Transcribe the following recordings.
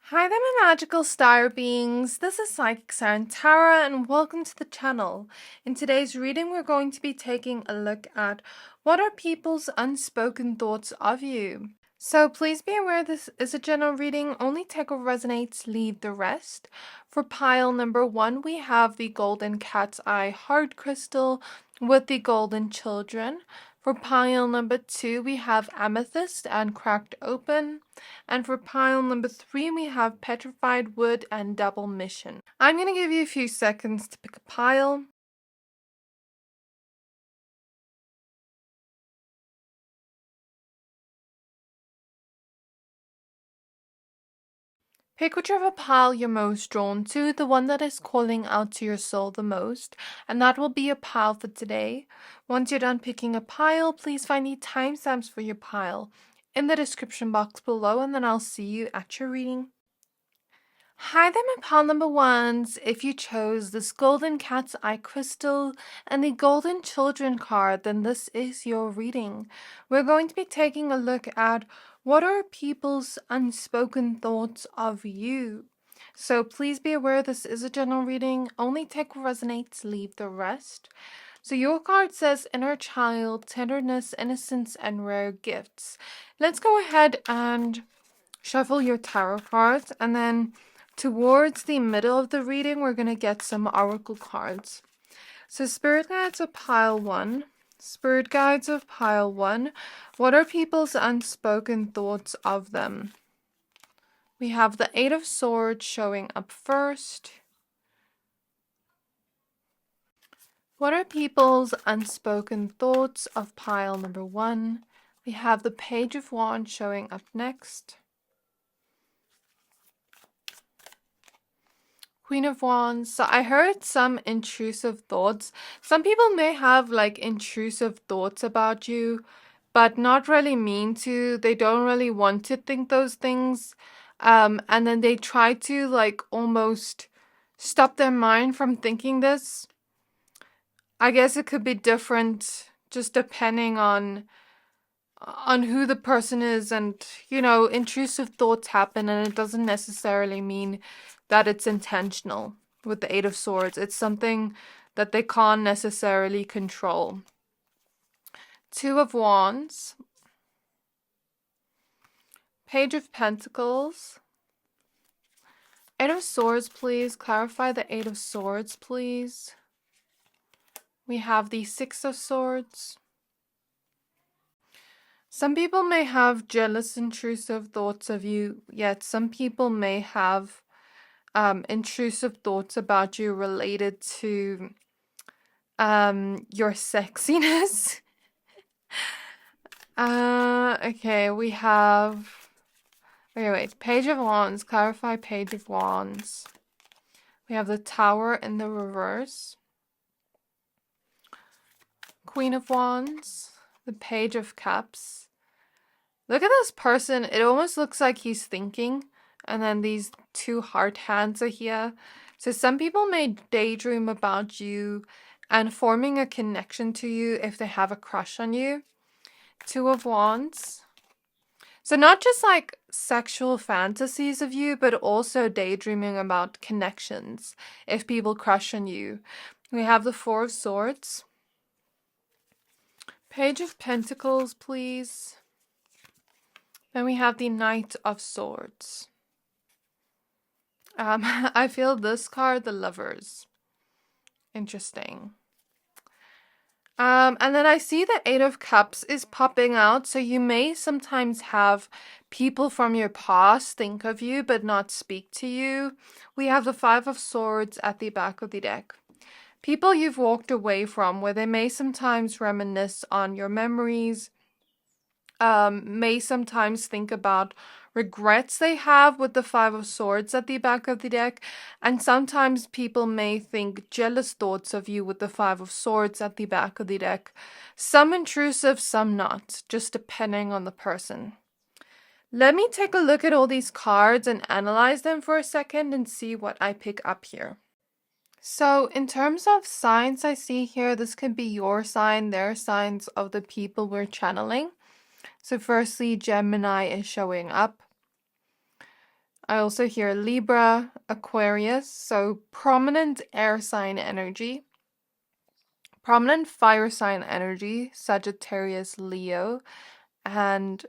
Hi there, my magical star beings. This is Psychic Sarantara, and welcome to the channel. In today's reading, we're going to be taking a look at what are people's unspoken thoughts of you. So please be aware this is a general reading. Only take what resonates, leave the rest. For pile number 1, we have the Golden Cat's Eye Heart Crystal with the Golden Children. For pile number 2, we have Amethyst and Cracked Open. And for pile number 3, we have Petrified Wood and Double Mission. I'm going to give you a few seconds to pick a pile. Pick whichever pile you're most drawn to, the one that is calling out to your soul the most, and that will be your pile for today. Once you're done picking a pile, please find the timestamps for your pile in the description box below, and then I'll see you at your reading. Hi there, my pile number ones. If you chose this Golden Cat's Eye Crystal and the Golden Children card, then this is your reading. We're going to be taking a look at what are people's unspoken thoughts of you. So please be aware this is a general reading. Only take what resonates, leave the rest. So your card says inner child, tenderness, innocence, and rare gifts. Let's go ahead and shuffle your tarot cards, and then towards the middle of the reading, we're going to get some oracle cards. So Spirit Guides of pile 1. Spirit Guides of pile 1. What are people's unspoken thoughts of them? We have the Eight of Swords showing up first. What are people's unspoken thoughts of pile number 1? We have the Page of Wands showing up next. Queen of Wands. So I heard some intrusive thoughts. Some people may have like intrusive thoughts about you, but not really mean to. They don't really want to think those things. And then they try to like almost stop their mind from thinking this. I guess it could be different just depending on who the person is, and intrusive thoughts happen, and it doesn't necessarily mean that it's intentional. With the Eight of Swords, it's something that they can't necessarily control. Two of Wands, Page of Pentacles, Eight of Swords, please clarify the Eight of Swords, please. We have the Six of Swords. Some people may have jealous, intrusive thoughts of you, yet some people may have intrusive thoughts about you related to your sexiness. Okay, we have... Wait, Page of Wands. Clarify Page of Wands. We have the Tower in the reverse. Queen of Wands. The Page of Cups. Look at this person. It almost looks like he's thinking. And then these two heart hands are here. So some people may daydream about you and forming a connection to you if they have a crush on you. Two of Wands. So not just like sexual fantasies of you, but also daydreaming about connections if people crush on you. We have the Four of Swords. Page of Pentacles, please. Then we have the Knight of Swords. I feel this card, the Lovers. Interesting. And then I see the Eight of Cups is popping out. So you may sometimes have people from your past think of you, but not speak to you. We have the Five of Swords at the back of the deck. People you've walked away from, where they may sometimes reminisce on your memories, may sometimes think about regrets they have with the Five of Swords at the back of the deck, and sometimes people may think jealous thoughts of you with the Five of Swords at the back of the deck. Some intrusive, some not, just depending on the person. Let me take a look at all these cards and analyze them for a second and see what I pick up here. So in terms of signs I see here, this could be your sign, their signs of the people we're channeling. So firstly, Gemini is showing up. I also hear Libra, Aquarius, so prominent air sign energy. Prominent fire sign energy, Sagittarius, Leo, and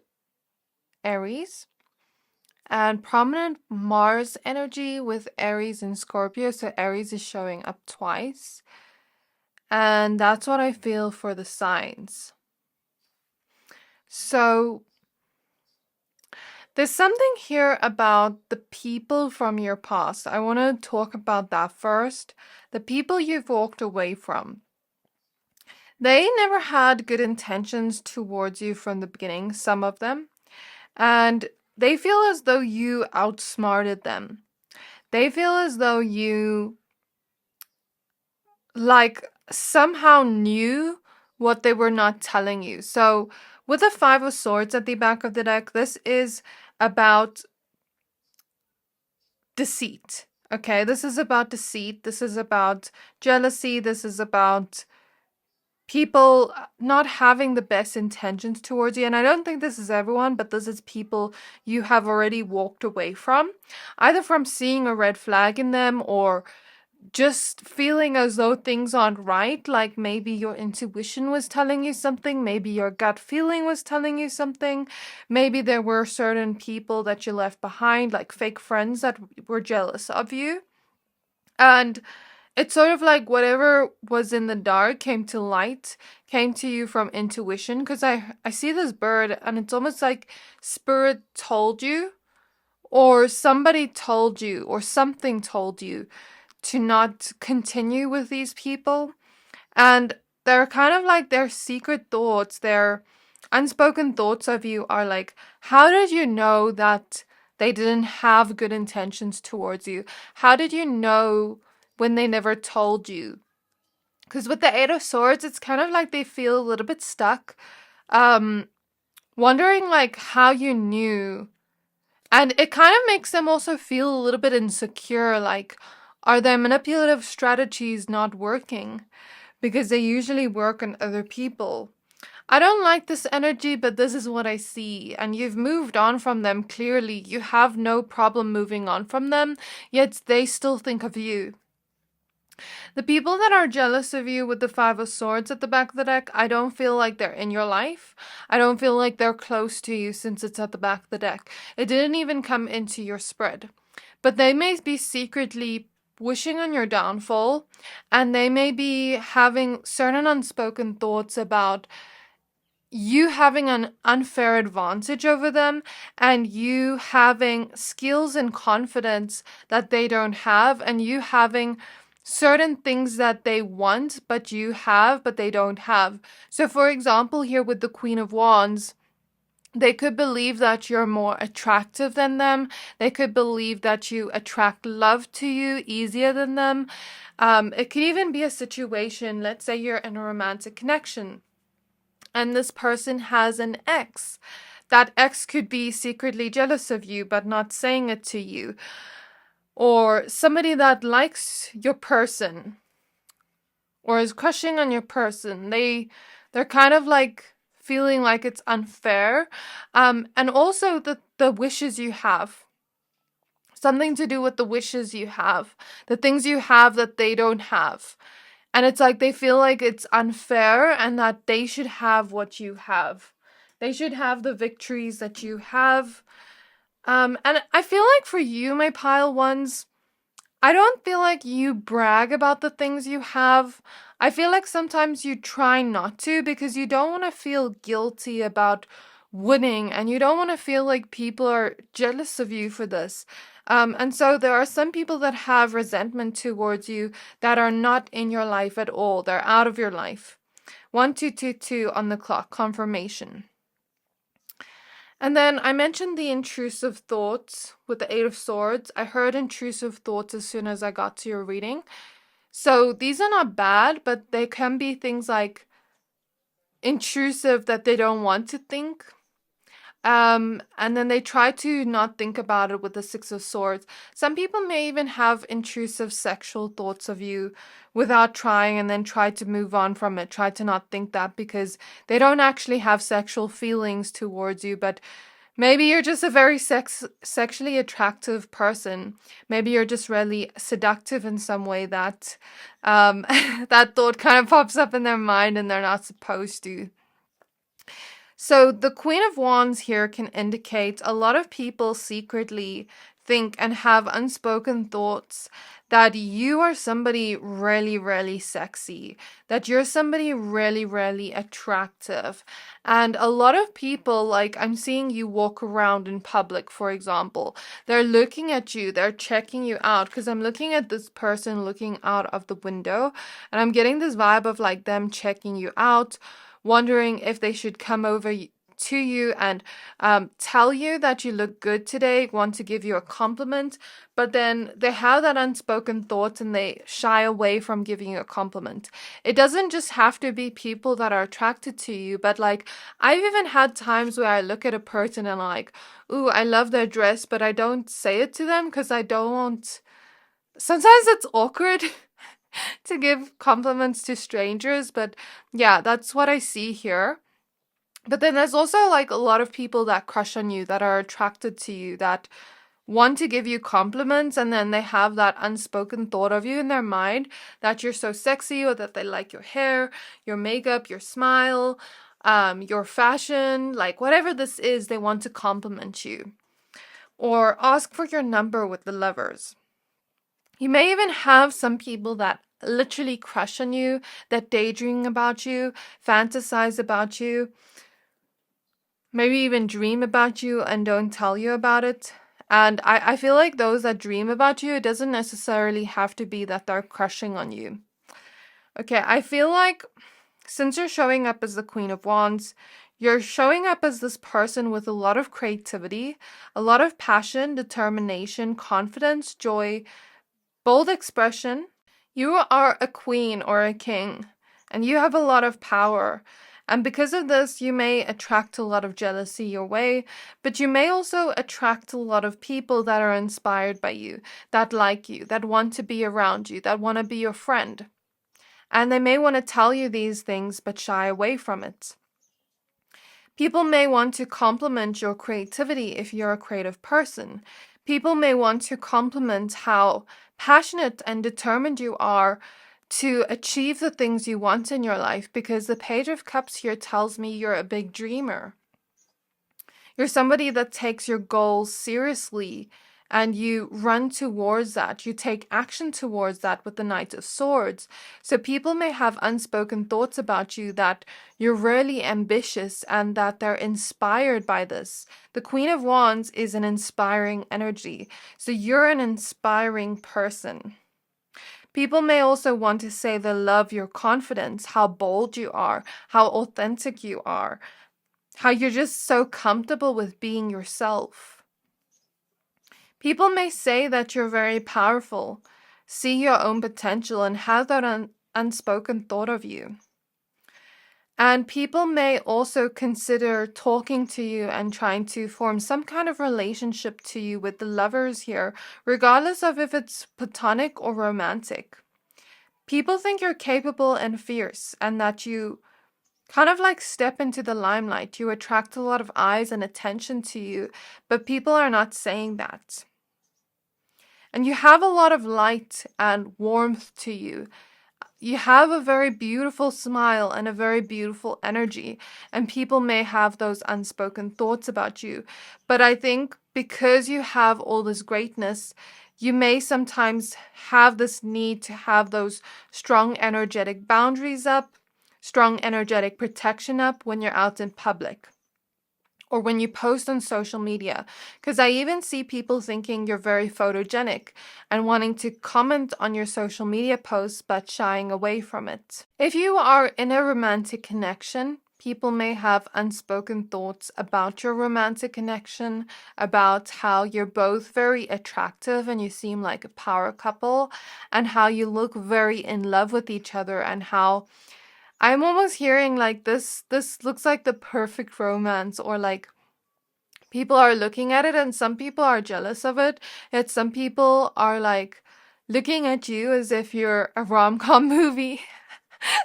Aries. And prominent Mars energy with Aries and Scorpio. So Aries is showing up twice. And that's what I feel for the signs. So there's something here about the people from your past. I want to talk about that first. The people you've walked away from. They never had good intentions towards you from the beginning, some of them. And they feel as though you outsmarted them. They feel as though you, like, somehow knew what they were not telling you. So, with the Five of Swords at the back of the deck, this is about deceit. Okay, this is about deceit. This is about jealousy. This is about people not having the best intentions towards you. And I don't think this is everyone, but this is people you have already walked away from, either from seeing a red flag in them or just feeling as though things aren't right. Like maybe your intuition was telling you something, maybe your gut feeling was telling you something, maybe there were certain people that you left behind, like fake friends that were jealous of you. And it's sort of like whatever was in the dark came to light, came to you from intuition. Because I see this bird and it's almost like spirit told you, or somebody told you, or something told you to not continue with these people. And they're kind of like their secret thoughts, their unspoken thoughts of you are like, how did you know that they didn't have good intentions towards you? How did you know when they never told you? Because with the Eight of Swords, it's kind of like they feel a little bit stuck, wondering like how you knew. And it kind of makes them also feel a little bit insecure, like, are their manipulative strategies not working? Because they usually work on other people. I don't like this energy, but this is what I see. And you've moved on from them clearly. You have no problem moving on from them, yet they still think of you. The people that are jealous of you with the Five of Swords at the back of the deck, I don't feel like they're in your life. I don't feel like they're close to you since it's at the back of the deck. It didn't even come into your spread. But they may be secretly wishing on your downfall, and they may be having certain unspoken thoughts about you having an unfair advantage over them and you having skills and confidence that they don't have, and you having certain things that they want but you have but they don't have. So for example, here with the Queen of Wands, they could believe that you're more attractive than them. They could believe that you attract love to you easier than them. It could even be a situation, let's say you're in a romantic connection and this person has an ex. That ex could be secretly jealous of you but not saying it to you. Or somebody that likes your person or is crushing on your person. They're kind of like feeling like it's unfair. And also the wishes you have. Something to do with the wishes you have. The things you have that they don't have. And it's like they feel like it's unfair and that they should have what you have. They should have the victories that you have. And I feel like for you, my pile ones, I don't feel like you brag about the things you have. I feel like sometimes you try not to because you don't want to feel guilty about winning and you don't want to feel like people are jealous of you for this. And so there are some people that have resentment towards you that are not in your life at all. They're out of your life. 1222 on the clock, confirmation. And then I mentioned the intrusive thoughts with the Eight of Swords. I heard intrusive thoughts as soon as I got to your reading. So these are not bad, but they can be things like intrusive that they don't want to think. And then they try to not think about it with the Six of Swords. Some people may even have intrusive sexual thoughts of you without trying and then try to move on from it. Try to not think that because they don't actually have sexual feelings towards you, but Maybe you're just a very sexually attractive person. Maybe you're just really seductive in some way that that thought kind of pops up in their mind and they're not supposed to. So the Queen of Wands here can indicate a lot of people secretly think and have unspoken thoughts that you are somebody really, really sexy, that you're somebody really, really attractive. And a lot of people, like I'm seeing you walk around in public, for example, they're looking at you, they're checking you out, because I'm looking at this person looking out of the window, and I'm getting this vibe of like them checking you out, wondering if they should come over to you and tell you that you look good today, want to give you a compliment, but then they have that unspoken thought and they shy away from giving you a compliment. It doesn't just have to be people that are attracted to you, but like I've even had times where I look at a person and I'm like, ooh, I love their dress, but I don't say it to them because I don't want. Sometimes it's awkward to give compliments to strangers, but yeah, that's what I see here. But then there's also like a lot of people that crush on you, that are attracted to you, that want to give you compliments, and then they have that unspoken thought of you in their mind that you're so sexy, or that they like your hair, your makeup, your smile, your fashion, like whatever this is, they want to compliment you or ask for your number with the Lovers. You may even have some people that literally crush on you, that daydream about you, fantasize about you, maybe even dream about you and don't tell you about it. And I feel like those that dream about you, it doesn't necessarily have to be that they're crushing on you. Okay, I feel like since you're showing up as the Queen of Wands, you're showing up as this person with a lot of creativity, a lot of passion, determination, confidence, joy, bold expression. You are a queen or a king, and you have a lot of power. And because of this, you may attract a lot of jealousy your way, but you may also attract a lot of people that are inspired by you, that like you, that want to be around you, that want to be your friend. And they may want to tell you these things, but shy away from it. People may want to compliment your creativity if you're a creative person. People may want to compliment how passionate and determined you are to achieve the things you want in your life, because the Page of Cups here tells me you're a big dreamer. You're somebody that takes your goals seriously and you run towards that. You take action towards that with the Knight of Swords. So people may have unspoken thoughts about you that you're really ambitious and that they're inspired by this. The Queen of Wands is an inspiring energy. So you're an inspiring person. People may also want to say they love your confidence, how bold you are, how authentic you are, how you're just so comfortable with being yourself. People may say that you're very powerful, see your own potential, and have that unspoken thought of you. And people may also consider talking to you and trying to form some kind of relationship to you with the Lovers here, regardless of if it's platonic or romantic. People think you're capable and fierce, and that you kind of like step into the limelight. You attract a lot of eyes and attention to you, but people are not saying that. And you have a lot of light and warmth to you. You have a very beautiful smile and a very beautiful energy, and people may have those unspoken thoughts about you. But I think because you have all this greatness, you may sometimes have this need to have those strong energetic boundaries up, strong energetic protection up when you're out in public or when you post on social media. Because I even see people thinking you're very photogenic and wanting to comment on your social media posts but shying away from it. If you are in a romantic connection, people may have unspoken thoughts about your romantic connection, about how you're both very attractive and you seem like a power couple, and how you look very in love with each other, and how I'm almost hearing like this looks like the perfect romance, or like people are looking at it and some people are jealous of it. Yet some people are like looking at you as if you're a rom-com movie.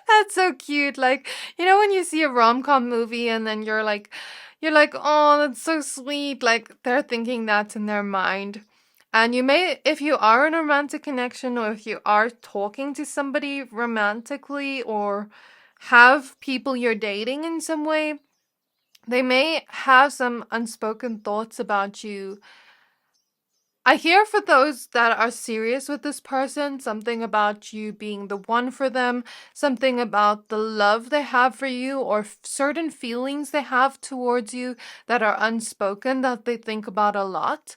That's so cute. Like, you know, when you see a rom-com movie and then you're like, You're like, oh, that's so sweet. Like they're thinking that in their mind. And you may, if you are in a romantic connection or if you are talking to somebody romantically or have people you're dating in some way, they may have some unspoken thoughts about you. I hear for those that are serious with this person, something about you being the one for them, something about the love they have for you, or certain feelings they have towards you that are unspoken that they think about a lot.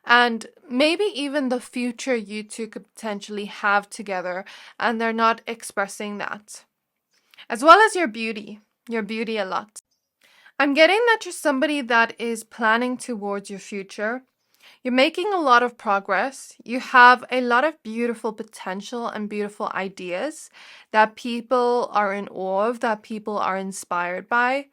And maybe even the future you two could potentially have together, and they're not expressing that. As well as your beauty a lot. I'm getting that you're somebody that is planning towards your future. You're making a lot of progress. You have a lot of beautiful potential and beautiful ideas that people are in awe of, that people are inspired by.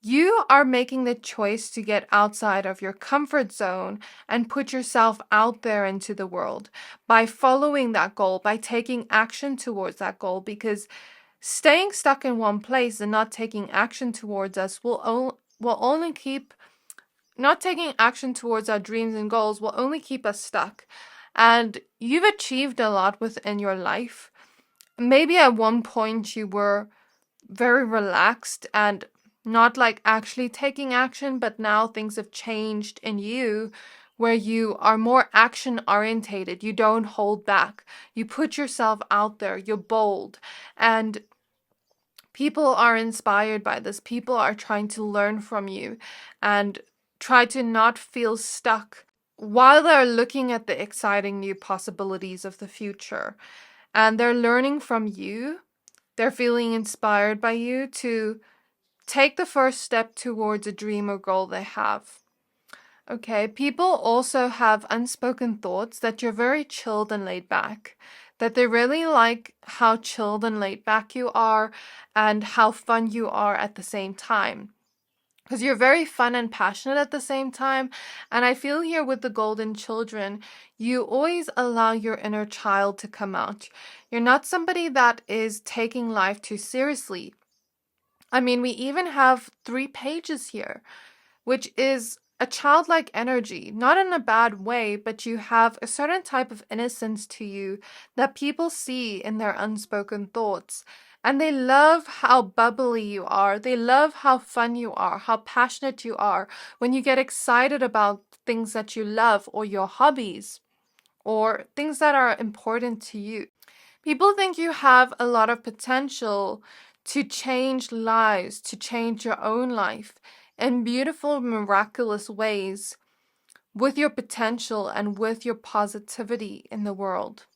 You are making the choice to get outside of your comfort zone and put yourself out there into the world by following that goal, by taking action towards that goal, because staying stuck in one place and not taking action towards us will only keep not taking action towards our dreams and goals will only keep us stuck. And you've achieved a lot within your life. Maybe at one point you were very relaxed and not like actually taking action, but now things have changed in you where you are more action orientated. You don't hold back. You put yourself out there. You're bold. And people are inspired by this. People are trying to learn from you and try to not feel stuck while they're looking at the exciting new possibilities of the future. And they're learning from you. They're feeling inspired by you to take the first step towards a dream or goal they have. Okay, people also have unspoken thoughts that you're very chilled and laid back, that they really like how chilled and laid back you are and how fun you are at the same time. Because you're very fun and passionate at the same time. And I feel here with the golden children, you always allow your inner child to come out. You're not somebody that is taking life too seriously. I mean, we even have 3 pages here, which is a childlike energy, not in a bad way, but you have a certain type of innocence to you that people see in their unspoken thoughts. And they love how bubbly you are. They love how fun you are, how passionate you are when you get excited about things that you love or your hobbies or things that are important to you. People think you have a lot of potential to change lives, to change your own life in beautiful, miraculous ways with your potential and with your positivity in the world.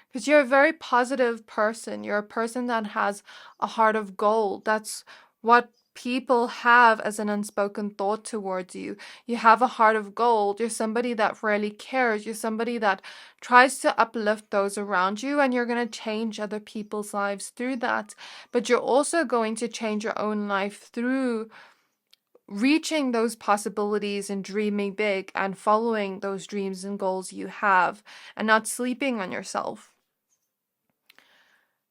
Because you're a very positive person. You're a person that has a heart of gold. That's what people have as an unspoken thought towards you. You have a heart of gold. You're somebody that really cares. You're somebody that tries to uplift those around you, and you're going to change other people's lives through that. But you're also going to change your own life through reaching those possibilities and dreaming big and following those dreams and goals you have and not sleeping on yourself.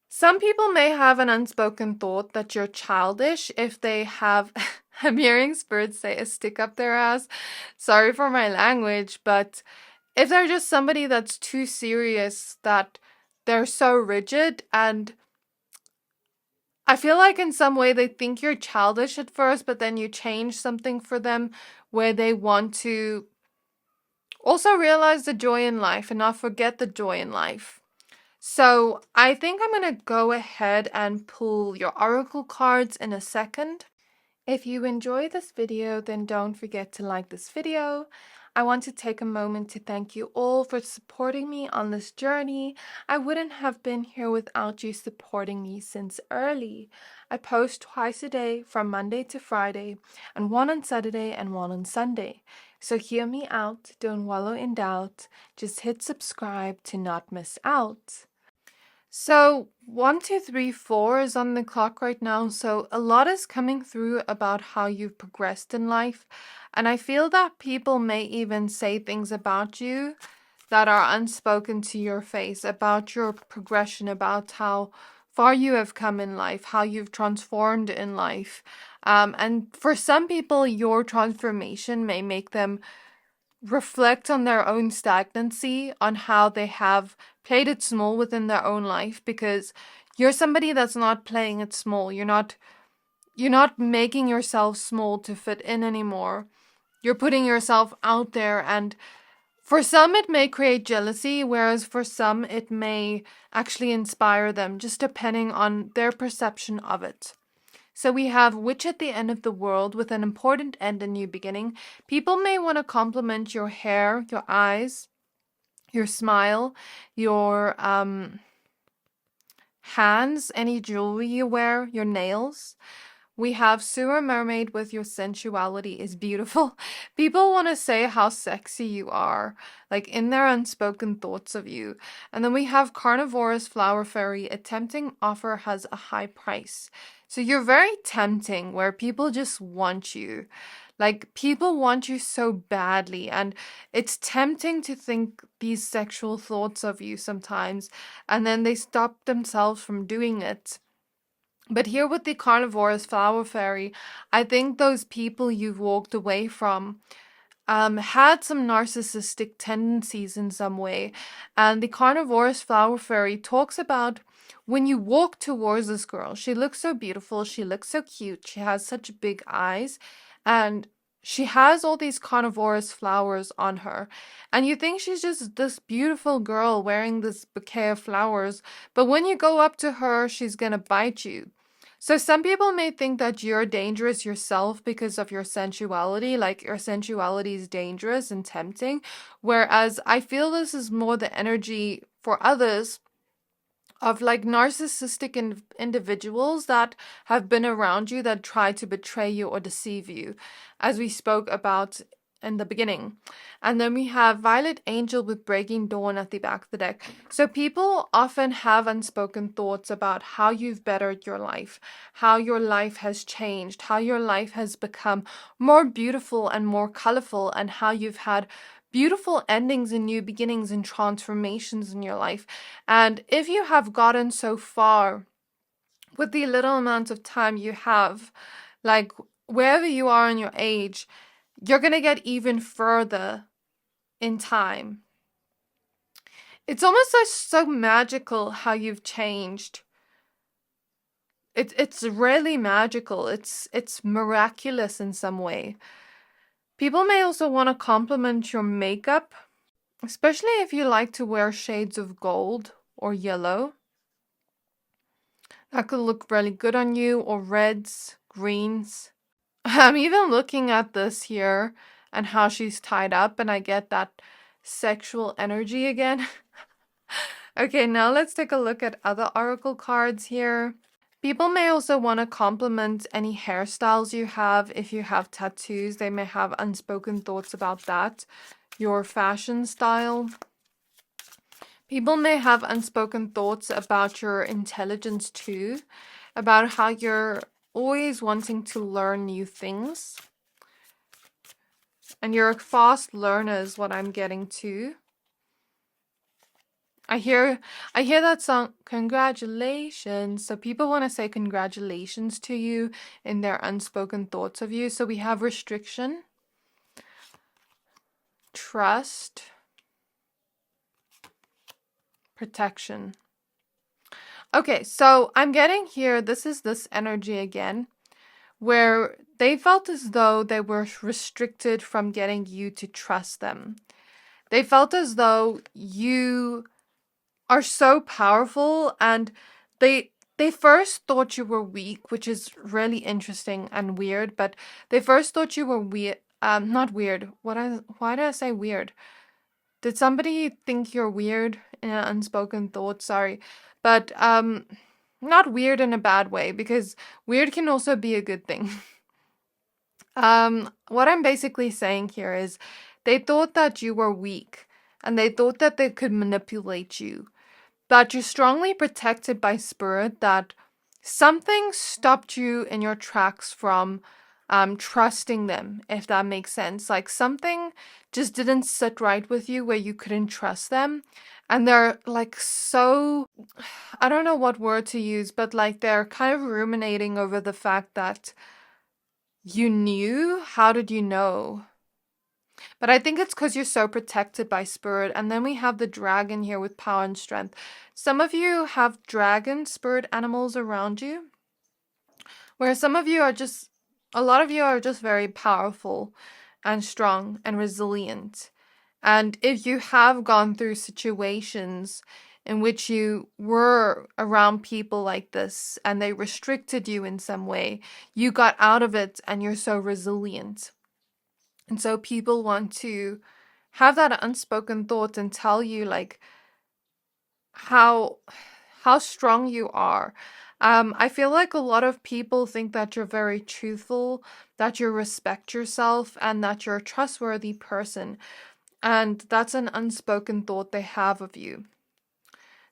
Some people may have an unspoken thought that you're childish if they have, I'm hearing spirits say, a stick up their ass. Sorry for my language, but if they're just somebody that's too serious, that they're so rigid, and I feel like in some way they think you're childish at first, but then you change something for them where they want to also realize the joy in life and not forget the joy in life. So I think I'm going to go ahead and pull your oracle cards in a second. If you enjoy this video, then don't forget to like this video. I want to take a moment to thank you all for supporting me on this journey. I wouldn't have been here without you supporting me since early. I post twice a day from Monday to Friday, and one on Saturday and one on Sunday. So hear me out, don't wallow in doubt, just hit subscribe to not miss out. So 1, 2, 3, 4 is on the clock right now. So a lot is coming through about how you've progressed in life. And I feel that people may even say things about you that are unspoken to your face, about your progression, about how far you have come in life, how you've transformed in life, And for some people, your transformation may make them reflect on their own stagnancy, on how they have played it small within their own life, because you're somebody that's not playing it small. You're not making yourself small to fit in anymore. You're putting yourself out there, and for some it may create jealousy, whereas for some it may actually inspire them, just depending on their perception of it. So we have witch at the end of the world with an important end and new beginning. People may want to compliment your hair, your eyes, your smile, your hands, any jewelry you wear, your nails. We have Sewer Mermaid with your sensuality is beautiful. People want to say how sexy you are, like in their unspoken thoughts of you. And then we have Carnivorous Flower Fairy, a tempting offer has a high price. So you're very tempting, where people just want you. Like, people want you so badly, and it's tempting to think these sexual thoughts of you sometimes, and then they stop themselves from doing it. But here with the Carnivorous Flower Fairy, I think those people you've walked away from had some narcissistic tendencies in some way. And the Carnivorous Flower Fairy talks about when you walk towards this girl, she looks so beautiful, she looks so cute, she has such big eyes, and she has all these carnivorous flowers on her. And you think she's just this beautiful girl wearing this bouquet of flowers, but when you go up to her, she's gonna bite you. So some people may think that you're dangerous yourself because of your sensuality, like your sensuality is dangerous and tempting, whereas I feel this is more the energy for others of like narcissistic individuals that have been around you that try to betray you or deceive you, as we spoke about in the beginning. And then we have Violet Angel with Breaking Dawn at the back of the deck. So people often have unspoken thoughts about how you've bettered your life, how your life has changed, how your life has become more beautiful and more colorful, and how you've had beautiful endings and new beginnings and transformations in your life. And if you have gotten so far with the little amount of time you have, like wherever you are in your age, you're going to get even further in time. It's almost like so magical how you've changed. It's really magical. It's miraculous in some way. People may also want to compliment your makeup, especially if you like to wear shades of gold or yellow. That could look really good on you, or reds, greens. I'm even looking at this here and how she's tied up, and I get that sexual energy again. Okay, now let's take a look at other oracle cards here. People may also want to compliment any hairstyles you have. If you have tattoos, they may have unspoken thoughts about that. Your fashion style. People may have unspoken thoughts about your intelligence too, about how you're always wanting to learn new things. And you're a fast learner is what I'm getting to. I hear that song, congratulations. So people want to say congratulations to you in their unspoken thoughts of you. So we have restriction, trust, protection. Okay, so I'm getting here, this is this energy again, where they felt as though they were restricted from getting you to trust them. They felt as though you are so powerful, and they first thought you were weak, which is really interesting and weird, but they first thought you were weird, not weird. Why did I say weird? Did somebody think you're weird in an unspoken thought? Sorry. But not weird in a bad way, because weird can also be a good thing. What I'm basically saying here is they thought that you were weak, and they thought that they could manipulate you. But you're strongly protected by spirit, that something stopped you in your tracks from trusting them, if that makes sense. Like something just didn't sit right with you where you couldn't trust them. And they're like so, I don't know what word to use, but like they're kind of ruminating over the fact that You knew? How did you know? But I think it's because you're so protected by spirit. And then we have the dragon here with power and strength. Some of you have dragon spirit animals around you, where some of you are just, a lot of you are just very powerful and strong and resilient. And if you have gone through situations in which you were around people like this and they restricted you in some way, you got out of it and you're so resilient. And so people want to have that unspoken thought and tell you like how strong you are. I feel like a lot of people think that you're very truthful, that you respect yourself, and that you're a trustworthy person. And that's an unspoken thought they have of you.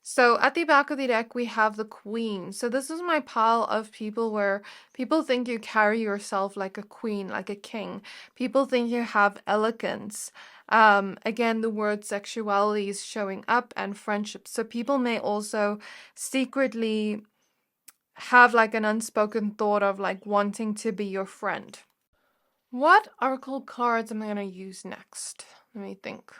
So at the back of the deck, we have the Queen. So this is my pile of people where people think you carry yourself like a queen, like a king. People think you have elegance. Again, the word sexuality is showing up, and friendship. So people may also secretly have like an unspoken thought of like wanting to be your friend. What oracle cards am I going to use next? Let me think.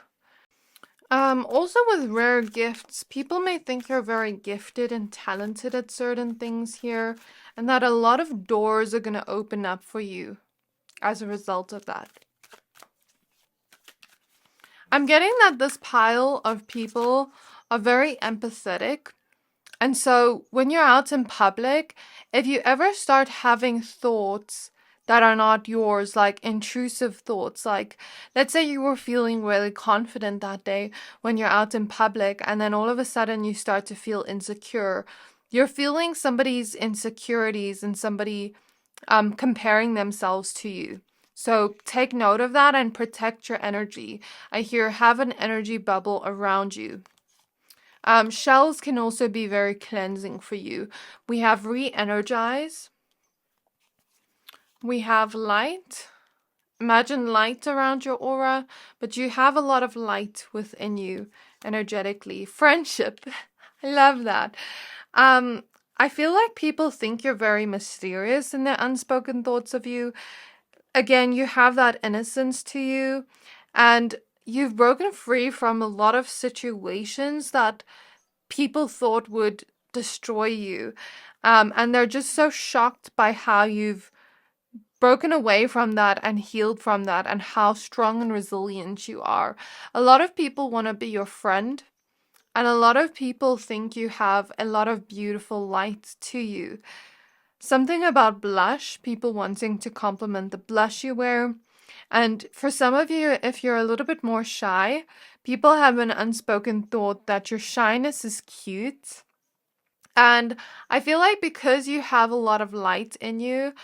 Also with rare gifts, people may think you're very gifted and talented at certain things here, and that a lot of doors are going to open up for you as a result of that. I'm getting that this pile of people are very empathetic. And so when you're out in public, if you ever start having thoughts that are not yours, like intrusive thoughts, like let's say you were feeling really confident that day when you're out in public, and then all of a sudden you start to feel insecure. You're feeling somebody's insecurities and somebody comparing themselves to you. So take note of that and protect your energy. I hear have an energy bubble around you. Shells can also be very cleansing for you. We have re-energize. We have light. Imagine light around your aura, but you have a lot of light within you energetically. Friendship. I love that. I feel like people think you're very mysterious in their unspoken thoughts of you. Again, you have that innocence to you, and you've broken free from a lot of situations that people thought would destroy you. And they're just so shocked by how you've broken away from that and healed from that, and how strong and resilient you are. A lot of people want to be your friend, and a lot of people think you have a lot of beautiful light to you. Something about blush, people wanting to compliment the blush you wear. And for some of you, if you're a little bit more shy, people have an unspoken thought that your shyness is cute. And I feel like because you have a lot of light in you,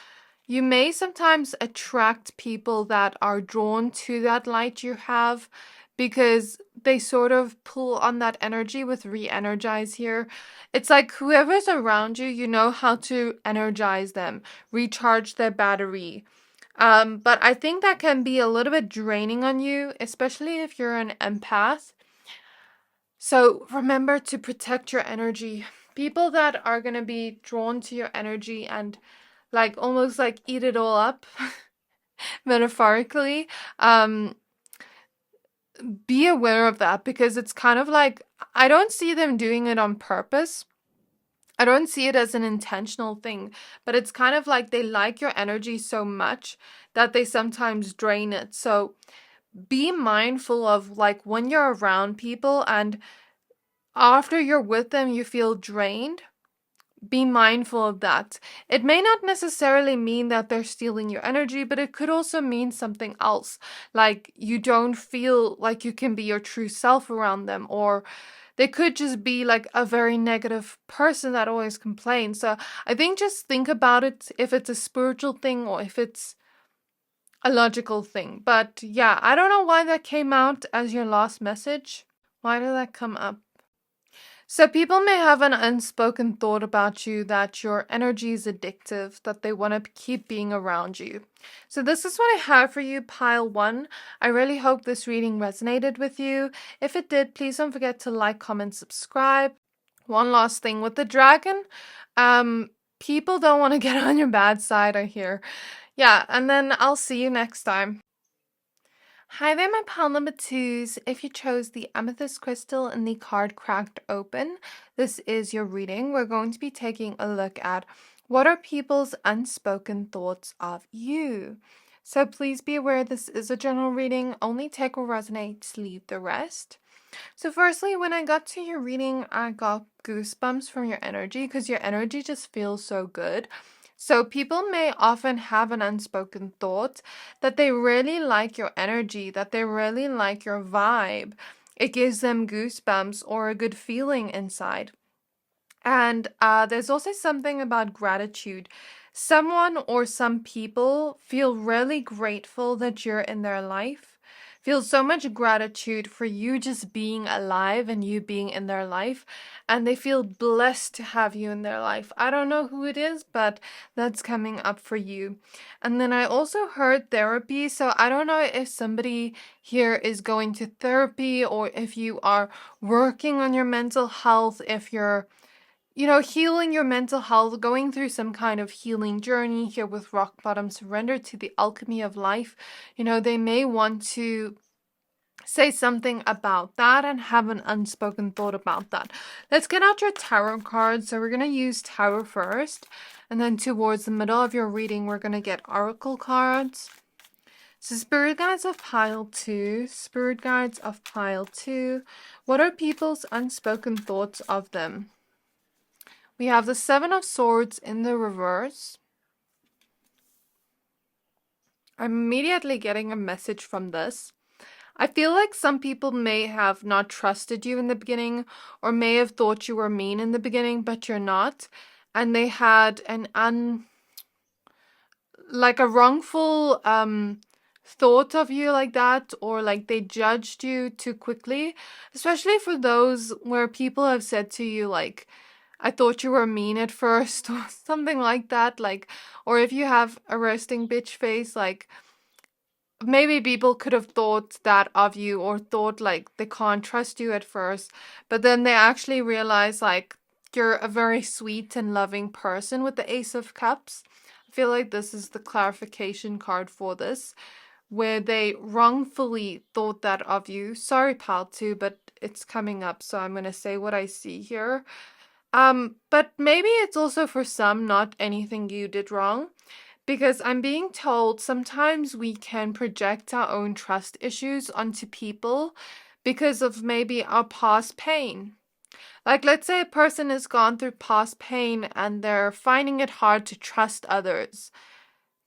you may sometimes attract people that are drawn to that light you have, because they sort of pull on that energy with re-energize here. It's like whoever's around you, you know how to energize them, recharge their battery. But I think that can be a little bit draining on you, especially if you're an empath. So remember to protect your energy. People that are going to be drawn to your energy and like almost like eat it all up, metaphorically, be aware of that, because it's kind of like, I don't see them doing it on purpose. I don't see it as an intentional thing, but it's kind of like they like your energy so much that they sometimes drain it. So be mindful of like when you're around people and after you're with them, you feel drained. Be mindful of that. It may not necessarily mean that they're stealing your energy, but it could also mean something else. Like you don't feel like you can be your true self around them, or they could just be like a very negative person that always complains. So I think just think about it if it's a spiritual thing or if it's a logical thing. But yeah, I don't know why that came out as your last message. Why did that come up? So people may have an unspoken thought about you that your energy is addictive, that they want to keep being around you. So this is what I have for you, pile 1. I really hope this reading resonated with you. If it did, please don't forget to like, comment, subscribe. One last thing with the dragon, people don't want to get on your bad side, I hear. Yeah, and then I'll see you next time. Hi there, my pal number twos. If you chose the Amethyst crystal and the card cracked open, this is your reading. We're going to be taking a look at what are people's unspoken thoughts of you. So please be aware this is a general reading. Only take what resonates, leave the rest. So firstly, when I got to your reading, I got goosebumps from your energy because your energy just feels so good. So people may often have an unspoken thought that they really like your energy, that they really like your vibe. It gives them goosebumps or a good feeling inside. And there's also something about gratitude. Someone or some people feel really grateful that you're in their life, feel so much gratitude for you just being alive and you being in their life, and they feel blessed to have you in their life. I don't know who it is, but that's coming up for you. And then I also heard therapy, so I don't know if somebody here is going to therapy or if you are working on your mental health, if you're healing your mental health, going through some kind of healing journey here with Rock Bottom Surrender to the Alchemy of Life. They may want to say something about that and have an unspoken thought about that. Let's get out your tarot cards. So we're going to use tarot first. And then towards the middle of your reading, we're going to get oracle cards. So Spirit Guides of Pile 2. Spirit Guides of Pile 2. What are people's unspoken thoughts of them? We have the Seven of Swords in the reverse. I'm immediately getting a message from this. I feel like some people may have not trusted you in the beginning or may have thought you were mean in the beginning, but you're not. And they had like a wrongful thought of you like that, or like they judged you too quickly, especially for those where people have said to you like, I thought you were mean at first, or something like that, like, or if you have a resting bitch face, like, maybe people could have thought that of you, or thought like they can't trust you at first, but then they actually realize like you're a very sweet and loving person with the Ace of Cups. I feel like this is the clarification card for this, where they wrongfully thought that of you. Sorry, pal, too, but it's coming up, so I'm going to say what I see here. But maybe it's also for some not anything you did wrong, because I'm being told sometimes we can project our own trust issues onto people because of maybe our past pain. Like, let's say a person has gone through past pain and they're finding it hard to trust others.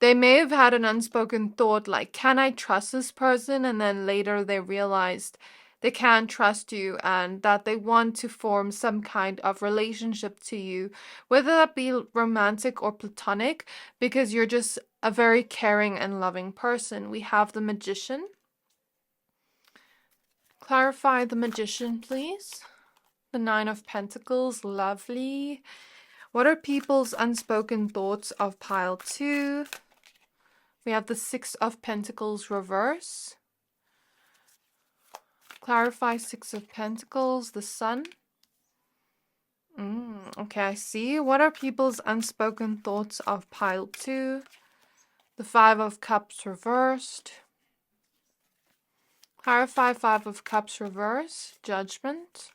They may have had an unspoken thought like, can I trust this person? And then later they realized they can't trust you and that they want to form some kind of relationship to you, whether that be romantic or platonic, because you're just a very caring and loving person. We have the Magician. Clarify the Magician, please. The Nine of Pentacles, lovely. What are people's unspoken thoughts of pile 2? We have the Six of Pentacles reverse. Clarify Six of Pentacles, the Sun. Okay, I see. What are people's unspoken thoughts of pile 2? The Five of Cups reversed. Clarify Five of Cups reverse, Judgment.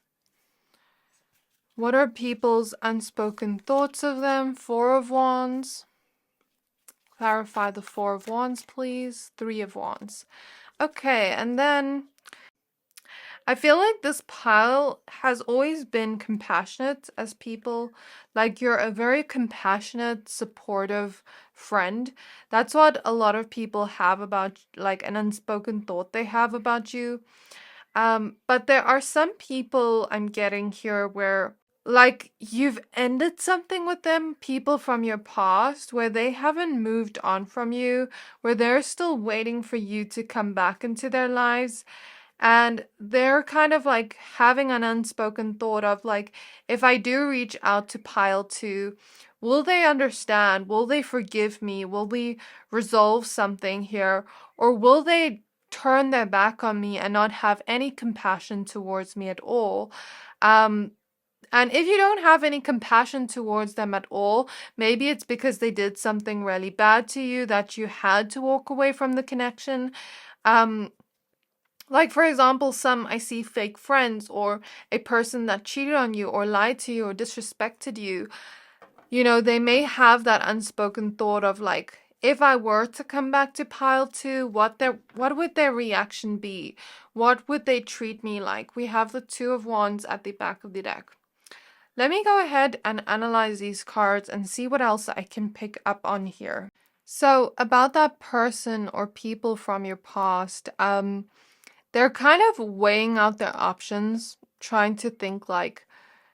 What are people's unspoken thoughts of them? Four of Wands. Clarify the Four of Wands, please. Three of Wands. Okay, and then I feel like this pile has always been compassionate as people. Like, you're a very compassionate, supportive friend. That's what a lot of people have about, like, an unspoken thought they have about you. But there are some people I'm getting here where, like, you've ended something with them, people from your past, where they haven't moved on from you, where they're still waiting for you to come back into their lives. And they're kind of like having an unspoken thought of like, if I do reach out to pile 2, will they understand? Will they forgive me? Will we resolve something here? Or will they turn their back on me and not have any compassion towards me at all? And if you don't have any compassion towards them at all, maybe it's because they did something really bad to you that you had to walk away from the connection. Like, for example, I see fake friends, or a person that cheated on you or lied to you or disrespected you. You know, they may have that unspoken thought of like, if I were to come back to pile two, what would their reaction be? What would they treat me like? We have the Two of Wands at the back of the deck. Let me go ahead and analyze these cards and see what else I can pick up on here. So, about that person or people from your past, they're kind of weighing out their options, trying to think like,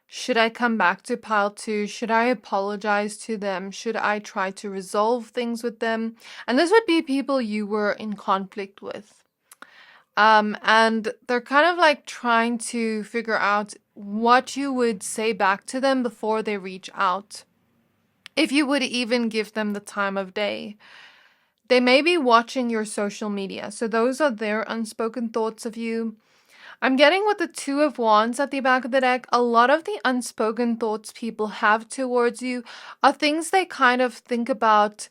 should I come back to pile two? Should I apologize to them? Should I try to resolve things with them? And this would be people you were in conflict with. And they're kind of like trying to figure out what you would say back to them before they reach out. If you would even give them the time of day. They may be watching your social media. So those are their unspoken thoughts of you. I'm getting with the Two of Wands at the back of the deck, a lot of the unspoken thoughts people have towards you are things they kind of think about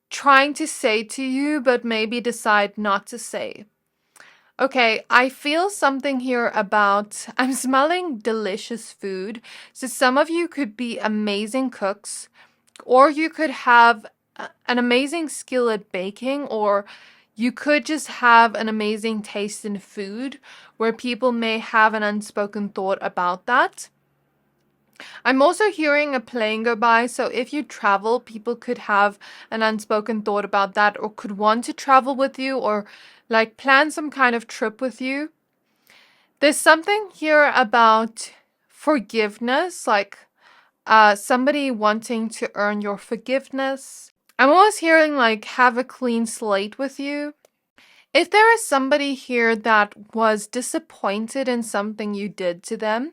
trying to say to you, but maybe decide not to say. Okay, I feel something here about, I'm smelling delicious food. So some of you could be amazing cooks, or you could have an amazing skill at baking, or you could just have an amazing taste in food where people may have an unspoken thought about that. I'm also hearing a plane go by, so if you travel, people could have an unspoken thought about that, or could want to travel with you, or like plan some kind of trip with you. There's something here about forgiveness, like somebody wanting to earn your forgiveness. I'm almost hearing like have a clean slate with you. If there is somebody here that was disappointed in something you did to them,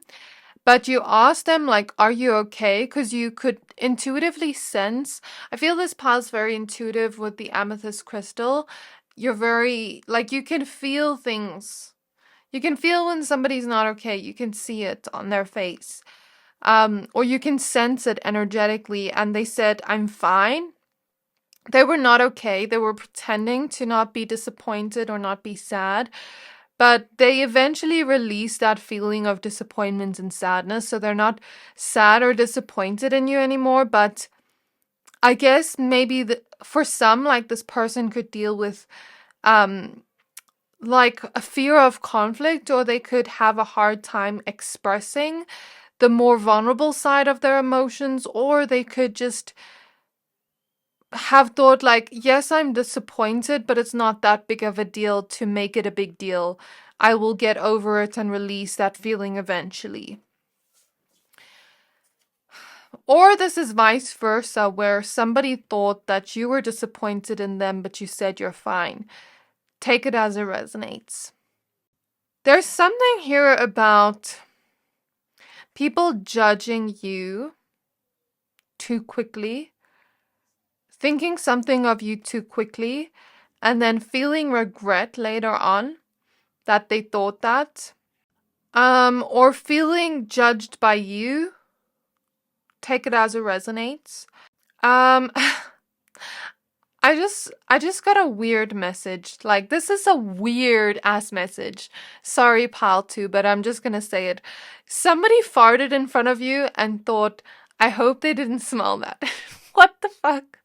but you asked them like, are you okay? Because you could intuitively sense, I feel this pile's very intuitive with the amethyst crystal. You're very, like, you can feel things. You can feel when somebody's not okay. You can see it on their face. Or you can sense it energetically. And they said, I'm fine. They were not okay. They were pretending to not be disappointed or not be sad. But they eventually released that feeling of disappointment and sadness. So they're not sad or disappointed in you anymore. But I guess maybe for some, like this person could deal with like a fear of conflict, or they could have a hard time expressing the more vulnerable side of their emotions, or they could just have thought like, yes, I'm disappointed, but it's not that big of a deal to make it a big deal. I will get over it and release that feeling eventually. Or this is vice versa, where somebody thought that you were disappointed in them, but you said you're fine. Take it as it resonates. There's something here about people judging you too quickly, thinking something of you too quickly, and then feeling regret later on that they thought that. Or feeling judged by you. Take it as it resonates. I just got a weird message. Like, this is a weird ass message. Sorry, pile 2, but I'm just gonna say it. Somebody farted in front of you and thought, I hope they didn't smell that. What the fuck?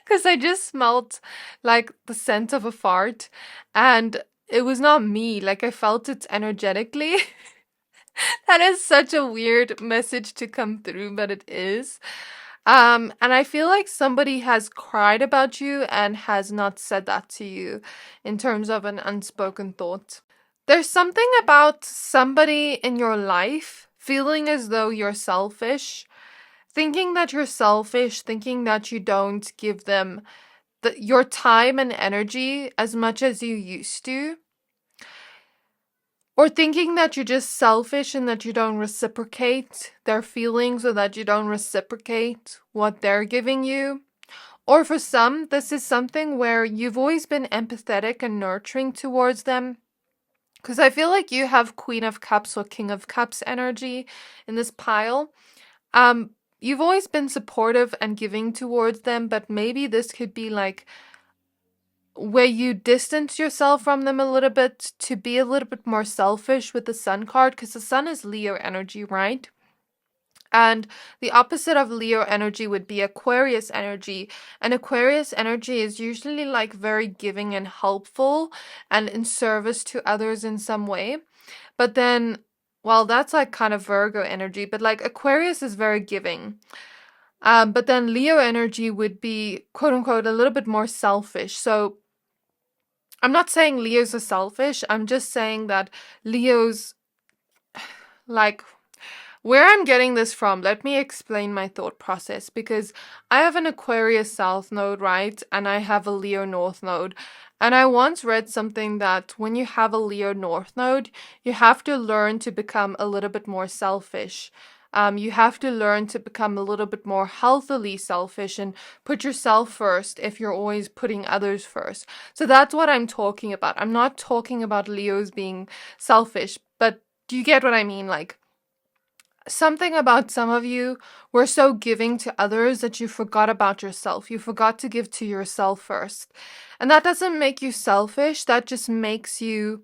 Because I just smelled like the scent of a fart, and it was not me. Like, I felt it energetically. That is such a weird message to come through, but it is. And I feel like somebody has cried about you and has not said that to you in terms of an unspoken thought. There's something about somebody in your life feeling as though you're selfish, thinking that you're selfish, thinking that you don't give them your time and energy as much as you used to. Or thinking that you're just selfish and that you don't reciprocate their feelings, or that you don't reciprocate what they're giving you. Or for some, this is something where you've always been empathetic and nurturing towards them. Because I feel like you have Queen of Cups or King of Cups energy in this pile. You've always been supportive and giving towards them, but maybe this could be like where you distance yourself from them a little bit to be a little bit more selfish with the Sun card, because the Sun is Leo energy, right? And the opposite of Leo energy would be Aquarius energy. And Aquarius energy is usually like very giving and helpful and in service to others in some way. But then, well, that's like kind of Virgo energy, but like Aquarius is very giving. But then Leo energy would be, quote unquote, a little bit more selfish. So I'm not saying Leos are selfish. I'm just saying that Leos, like, where I'm getting this from, let me explain my thought process, because I have an Aquarius South node, right? And I have a Leo North node. And I once read something that when you have a Leo North node, you have to learn to become a little bit more selfish. You have to learn to become a little bit more healthily selfish and put yourself first if you're always putting others first. So that's what I'm talking about. I'm not talking about Leos being selfish, but do you get what I mean? Like, something about some of you were so giving to others that you forgot about yourself. You forgot to give to yourself first. And that doesn't make you selfish. That just makes you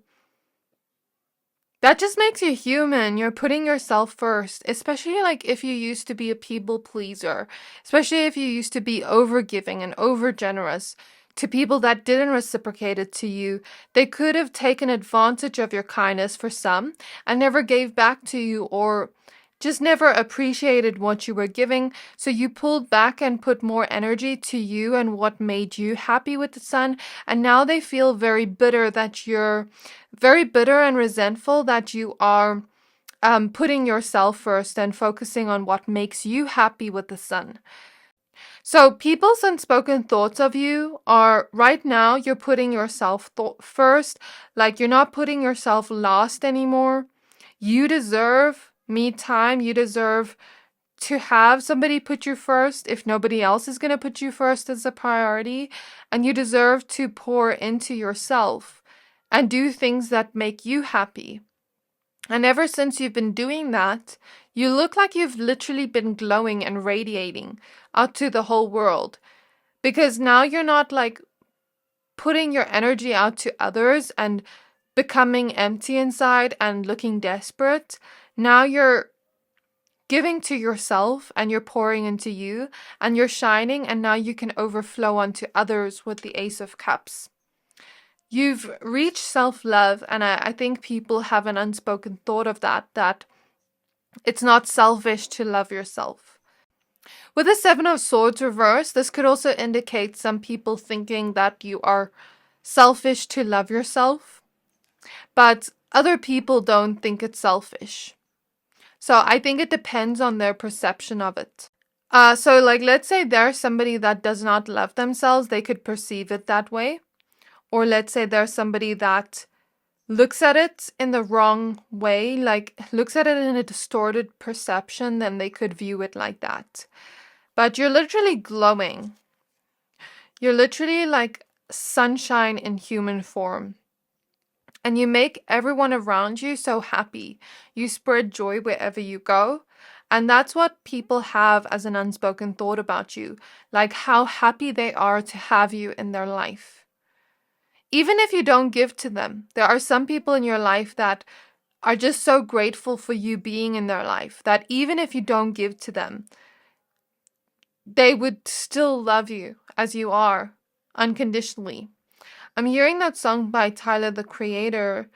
human. You're putting yourself first, especially like if you used to be a people pleaser, especially if you used to be overgiving and over generous to people that didn't reciprocate it to you. They could have taken advantage of your kindness for some and never gave back to you, or just never appreciated what you were giving. So you pulled back and put more energy to you and what made you happy with the Sun. And now they feel very bitter that you're very bitter and resentful that you are putting yourself first and focusing on what makes you happy with the Sun. So people's unspoken thoughts of you are, right now you're putting yourself first, like you're not putting yourself last anymore. You deserve me time. You deserve to have somebody put you first if nobody else is going to put you first as a priority. And you deserve to pour into yourself and do things that make you happy. And ever since you've been doing that, you look like you've literally been glowing and radiating out to the whole world. Because now you're not like putting your energy out to others and becoming empty inside and looking desperate. Now you're giving to yourself and you're pouring into you and you're shining, and now you can overflow onto others with the Ace of Cups. You've reached self-love, and I think people have an unspoken thought of that it's not selfish to love yourself. With the Seven of Swords reversed, this could also indicate some people thinking that you are selfish to love yourself, but other people don't think it's selfish. So I think it depends on their perception of it. So like, let's say there's somebody that does not love themselves, they could perceive it that way. Or let's say there's somebody that looks at it in the wrong way, like looks at it in a distorted perception, then they could view it like that. But you're literally glowing. You're literally like sunshine in human form. And you make everyone around you so happy. You spread joy wherever you go. And that's what people have as an unspoken thought about you. Like how happy they are to have you in their life. Even if you don't give to them, there are some people in your life that are just so grateful for you being in their life that even if you don't give to them, they would still love you as you are, unconditionally. I'm hearing that song by Tyler, the Creator,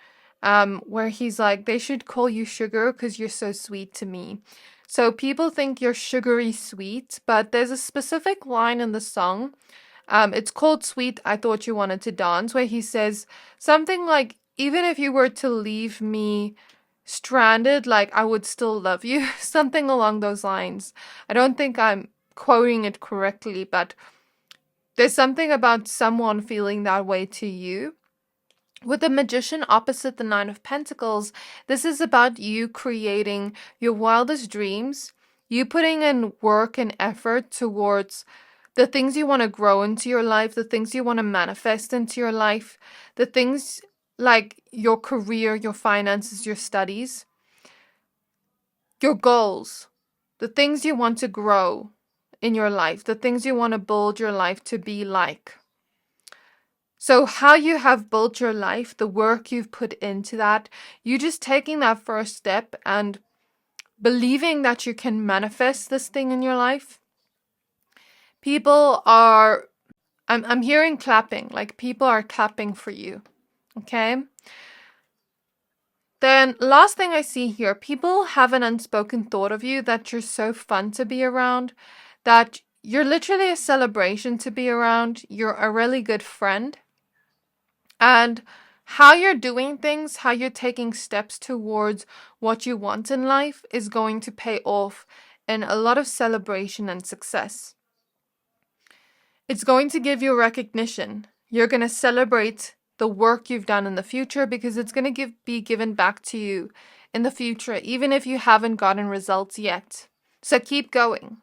where he's like, they should call you sugar because you're so sweet to me. So people think you're sugary sweet, but there's a specific line in the song. It's called Sweet, I Thought You Wanted to Dance, where he says something like, even if you were to leave me stranded, like I would still love you. Something along those lines. I don't think I'm quoting it correctly, but there's something about someone feeling that way to you. With the Magician opposite the Nine of Pentacles, this is about you creating your wildest dreams, you putting in work and effort towards the things you want to grow into your life, the things you want to manifest into your life, the things like your career, your finances, your studies, your goals, the things you want to grow in your life, the things you want to build your life to be like. So how you have built your life, the work you've put into that, you just taking that first step and believing that you can manifest this thing in your life. People are, I'm hearing clapping, like people are clapping for you. Okay. Then last thing I see here, people have an unspoken thought of you that you're so fun to be around, that you're literally a celebration to be around. You're a really good friend. And how you're doing things, how you're taking steps towards what you want in life is going to pay off in a lot of celebration and success. It's going to give you recognition. You're going to celebrate the work you've done in the future because it's going to be given back to you in the future, even if you haven't gotten results yet. So keep going.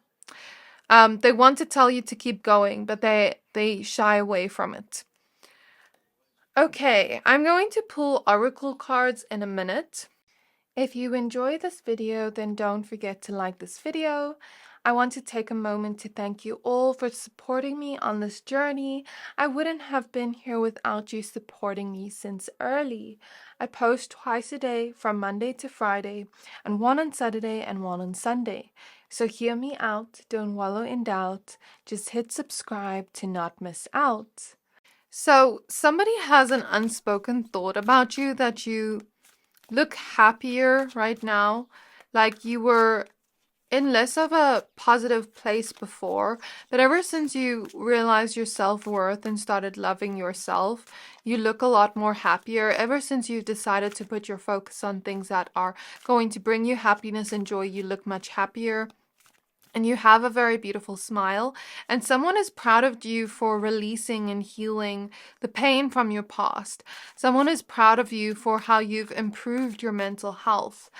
They want to tell you to keep going, but they shy away from it. Okay, I'm going to pull oracle cards in a minute. If you enjoy this video, then don't forget to like this video. I want to take a moment to thank you all for supporting me on this journey. I wouldn't have been here without you supporting me since early. I post twice a day from Monday to Friday, and one on Saturday and one on Sunday. So hear me out, don't wallow in doubt, just hit subscribe to not miss out. So somebody has an unspoken thought about you that you look happier right now, like you were in less of a positive place before, but ever since you realized your self-worth and started loving yourself, you look a lot more happier. Ever since you decided to put your focus on things that are going to bring you happiness and joy, you look much happier. And you have a very beautiful smile, and someone is proud of you for releasing and healing the pain from your past. Someone is proud of you for how you've improved your mental health.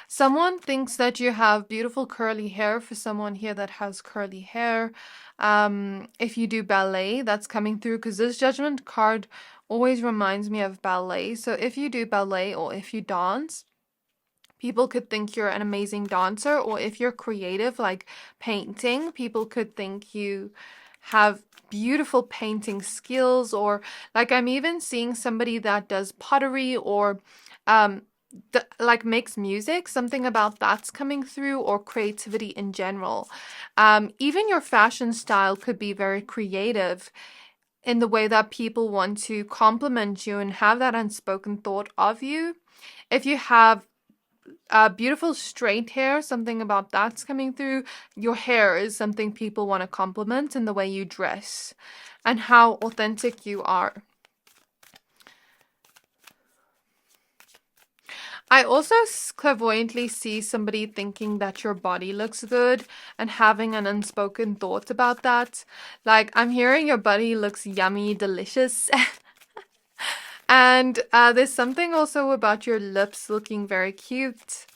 Someone thinks that you have beautiful curly hair. For someone here that has curly hair, if you do ballet, that's coming through, because this judgment card always reminds me of ballet. So if you do ballet or if you dance, people could think you're an amazing dancer, or if you're creative, like painting, people could think you have beautiful painting skills, or like I'm even seeing somebody that does pottery or like makes music, something about that's coming through, or creativity in general. Even your fashion style could be very creative in the way that people want to compliment you and have that unspoken thought of you. If you have beautiful straight hair, something about that's coming through. Your hair is something people want to compliment, and the way you dress and how authentic you are. I also clairvoyantly see somebody thinking that your body looks good and having an unspoken thought about that. Like I'm hearing your body looks yummy, delicious. And there's something also about your lips looking very cute.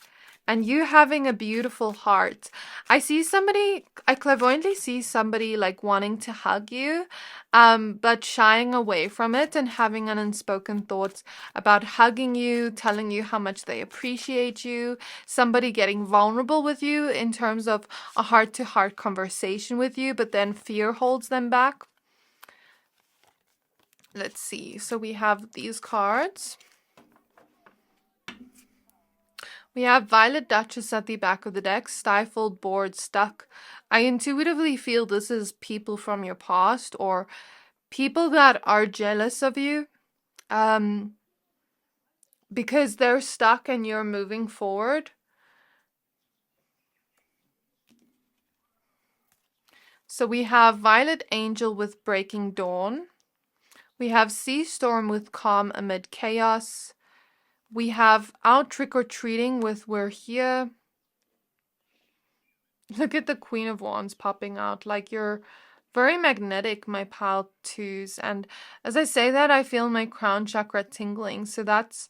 And you having a beautiful heart. I clairvoyantly see somebody like wanting to hug you, but shying away from it and having an unspoken thoughts about hugging you, telling you how much they appreciate you. Somebody getting vulnerable with you in terms of a heart-to-heart conversation with you, but then fear holds them back. Let's see. So we have these cards. We have Violet Duchess at the back of the deck, stifled, bored, stuck. I intuitively feel this is people from your past or people that are jealous of you because they're stuck and you're moving forward. So we have Violet Angel with Breaking Dawn. We have Sea Storm with Calm Amid Chaos. We have Out Trick-or-Treating with We're Here. Look at the Queen of Wands popping out. Like you're very magnetic, my pile twos. And as I say that, I feel my crown chakra tingling. So that's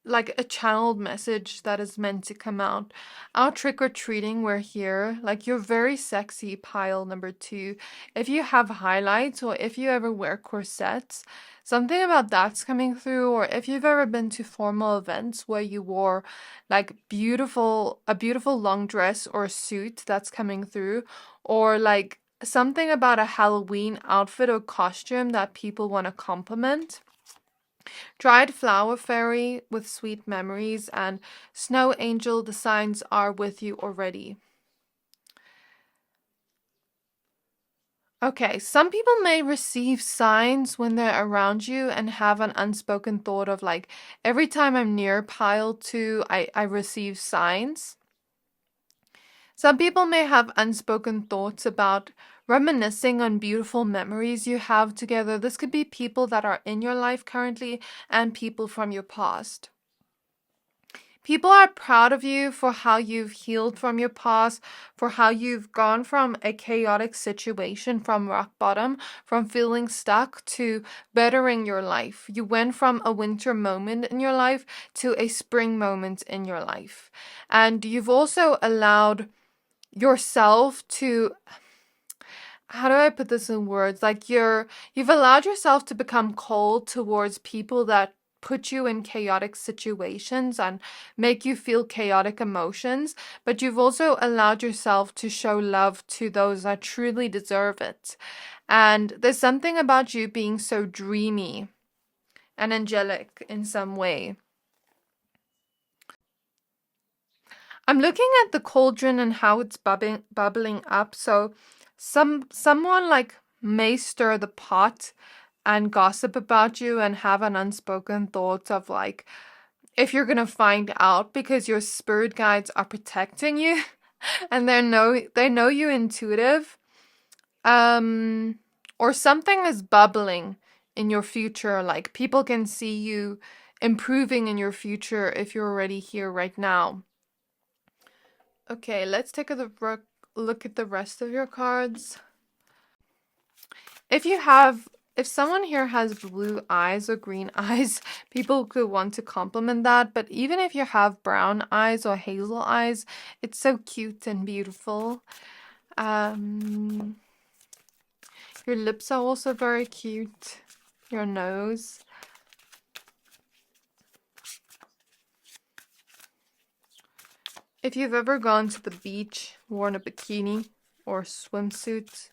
like a channeled message that is meant to come out. Our trick or treating, we're here. Like, you're very sexy, pile number 2. If you have highlights or if you ever wear corsets, something about that's coming through. Or if you've ever been to formal events where you wore like a beautiful long dress or suit, that's coming through. Or like something about a Halloween outfit or costume that people want to compliment. Dried flower fairy with sweet memories and snow angel, the signs are with you already. Okay, some people may receive signs when they're around you and have an unspoken thought of like, every time I'm near pile 2, I receive signs. Some people may have unspoken thoughts about reminiscing on beautiful memories you have together. This could be people that are in your life currently and people from your past. People are proud of you for how you've healed from your past, for how you've gone from a chaotic situation, from rock bottom, from feeling stuck to bettering your life. You went from a winter moment in your life to a spring moment in your life. And you've also allowed yourself to, how do I put this in words? Like you've allowed yourself to become cold towards people that put you in chaotic situations and make you feel chaotic emotions, but you've also allowed yourself to show love to those that truly deserve it. And there's something about you being so dreamy and angelic in some way. I'm looking at the cauldron and how it's bubbling up. So someone like may stir the pot and gossip about you and have an unspoken thought of like, if you're gonna find out, because your spirit guides are protecting you and they know you intuitive, or something is bubbling in your future. Like, people can see you improving in your future if you're already here right now. Okay, let's take a look at the rest of your cards. If someone here has blue eyes or green eyes, people could want to compliment that. But even if you have brown eyes or hazel eyes, it's so cute and beautiful. Your lips are also very cute. Your nose. If you've ever gone to the beach, worn a bikini or swimsuit,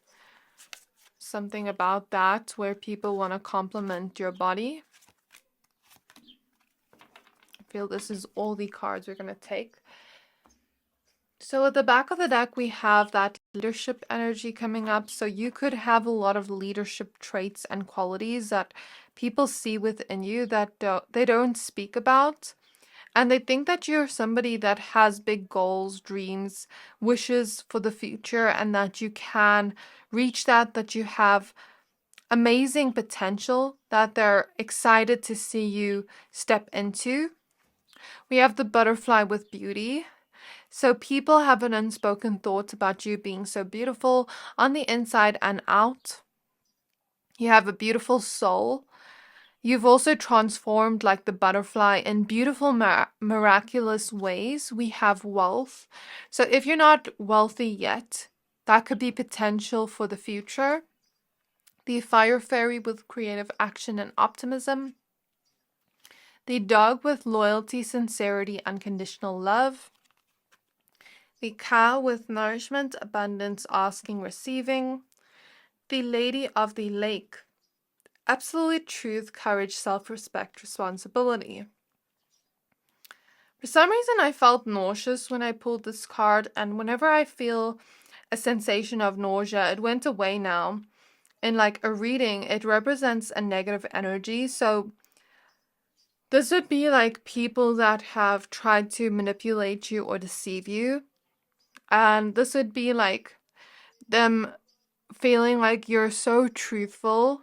something about that where people want to compliment your body. I feel this is all the cards we're going to take. So at the back of the deck, we have that leadership energy coming up. So you could have a lot of leadership traits and qualities that people see within you that they don't speak about. And they think that you're somebody that has big goals, dreams, wishes for the future, and that you can reach that you have amazing potential that they're excited to see you step into. We have the butterfly with beauty. So people have an unspoken thought about you being so beautiful on the inside and out. You have a beautiful soul. You've also transformed like the butterfly in beautiful, miraculous ways. We have wealth. So if you're not wealthy yet, that could be potential for the future. The fire fairy with creative action and optimism. The dog with loyalty, sincerity, unconditional love. The cow with nourishment, abundance, asking, receiving. The lady of the lake. Absolute truth, courage, self-respect, responsibility. For some reason, I felt nauseous when I pulled this card, and whenever I feel a sensation of nausea, it went away now. In like a reading, it represents a negative energy. So this would be like people that have tried to manipulate you or deceive you. And this would be like them feeling like you're so truthful.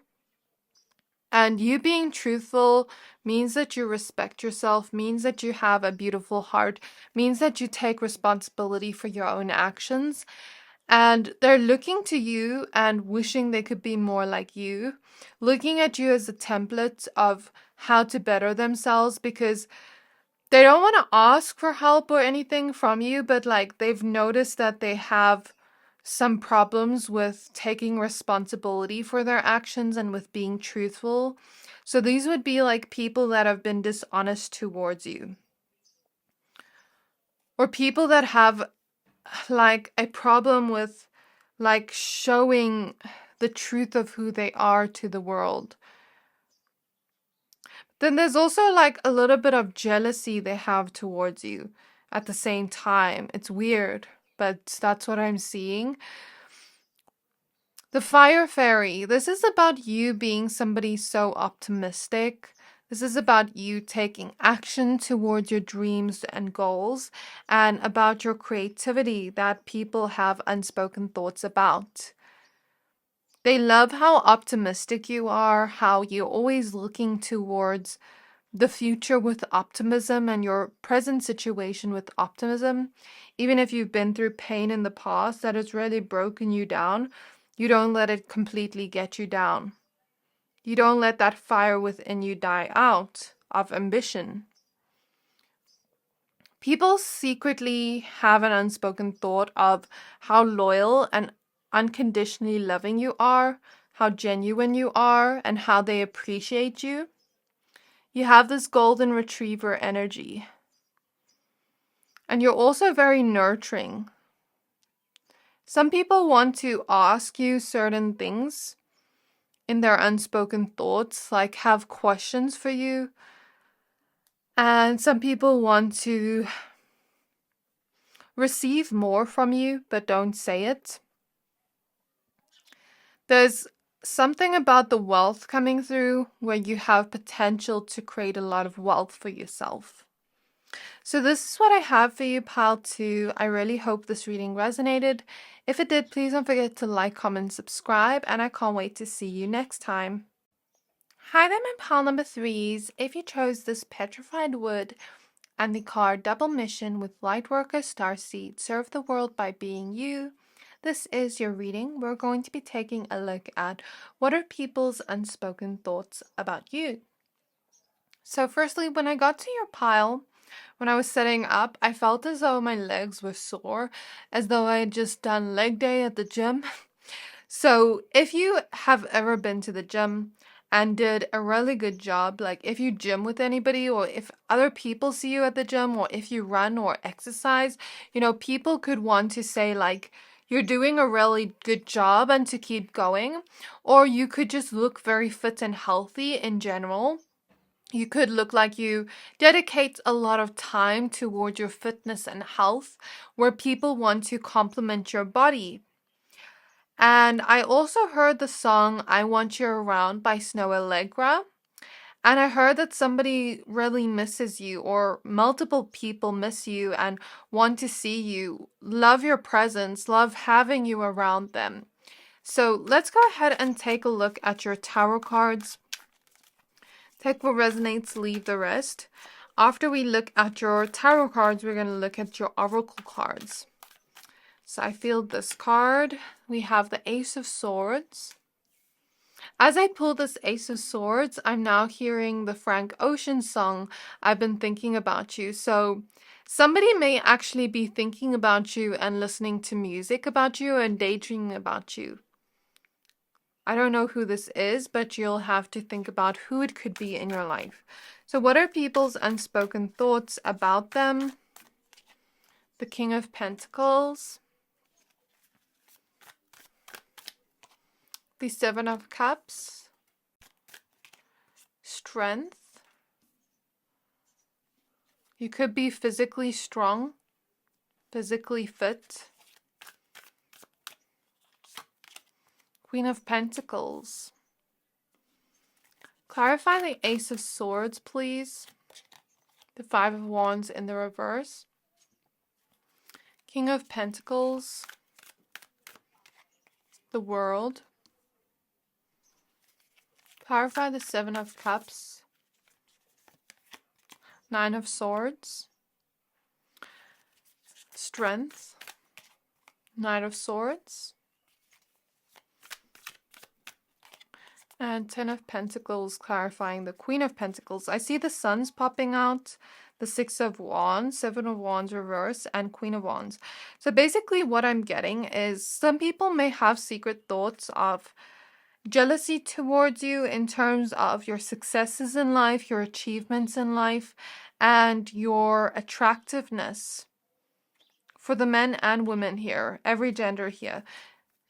And you being truthful means that you respect yourself, means that you have a beautiful heart, means that you take responsibility for your own actions. And they're looking to you and wishing they could be more like you, looking at you as a template of how to better themselves, because They don't want to ask for help or anything from you, but like they've noticed that they have some problems with taking responsibility for their actions and with being truthful. So these would be like people that have been dishonest towards you, or people that have like a problem with like showing the truth of who they are to the world. Then there's also like a little bit of jealousy they have towards you at the same time. It's weird, but that's what I'm seeing. The Fire Fairy, this is about you being somebody so optimistic. This is about you taking action towards your dreams and goals, and about your creativity that people have unspoken thoughts about. They love how optimistic you are, how you're always looking towards the future with optimism and your present situation with optimism. Even if you've been through pain in the past that has really broken you down, you don't let it completely get you down. You don't let that fire within you die out of ambition. People secretly have an unspoken thought of how loyal and unconditionally loving you are, how genuine you are, and how they appreciate you. You have this golden retriever energy. And you're also very nurturing. Some people want to ask you certain things in their unspoken thoughts, like have questions for you. And some people want to receive more from you, but don't say it. There's something about the wealth coming through where you have potential to create a lot of wealth for yourself. So this is what I have for you, pile 2. I really hope this reading resonated. If it did, please don't forget to like, comment, subscribe, and I can't wait to see you next time. Hi there, my pile number 3s. If you chose this Petrified Wood and the card Double Mission with Lightworker Starseed, serve the world by being you, this is your reading. We're going to be taking a look at what are people's unspoken thoughts about you. So firstly, when I got to your pile, when I was setting up, I felt as though my legs were sore, as though I had just done leg day at the gym. So if you have ever been to the gym and did a really good job, like if you gym with anybody, or if other people see you at the gym, or if you run or exercise, people could want to say like, you're doing a really good job and to keep going. Or you could just look very fit and healthy in general. You could look like you dedicate a lot of time toward your fitness and health, where people want to compliment your body. And I also heard the song I Want You Around by Snow Allegra. And I heard that somebody really misses you, or multiple people miss you and want to see you, love your presence, love having you around them. So let's go ahead and take a look at your tarot cards. Take what resonates, leave the rest. After we look at your tarot cards, we're going to look at your oracle cards. So I feel this card. We have the Ace of Swords. As I pull this Ace of Swords, I'm now hearing the Frank Ocean song, I've Been Thinking About You. So somebody may actually be thinking about you and listening to music about you and daydreaming about you. I don't know who this is, but you'll have to think about who it could be in your life. So what are people's unspoken thoughts about them? The King of Pentacles. The Seven of Cups. Strength. You could be physically strong, physically fit. Queen of Pentacles. Clarify the Ace of Swords, please. The Five of Wands in the reverse. King of Pentacles. The World. Clarify the Seven of Cups. Nine of Swords. Strength. Knight of Swords. And Ten of Pentacles, clarifying the Queen of Pentacles. I see the suns popping out. the Six of Wands, Seven of Wands reverse, and Queen of Wands. So basically what I'm getting is some people may have secret thoughts of jealousy towards you in terms of your successes in life, your achievements in life, and your attractiveness for the men and women here, every gender here.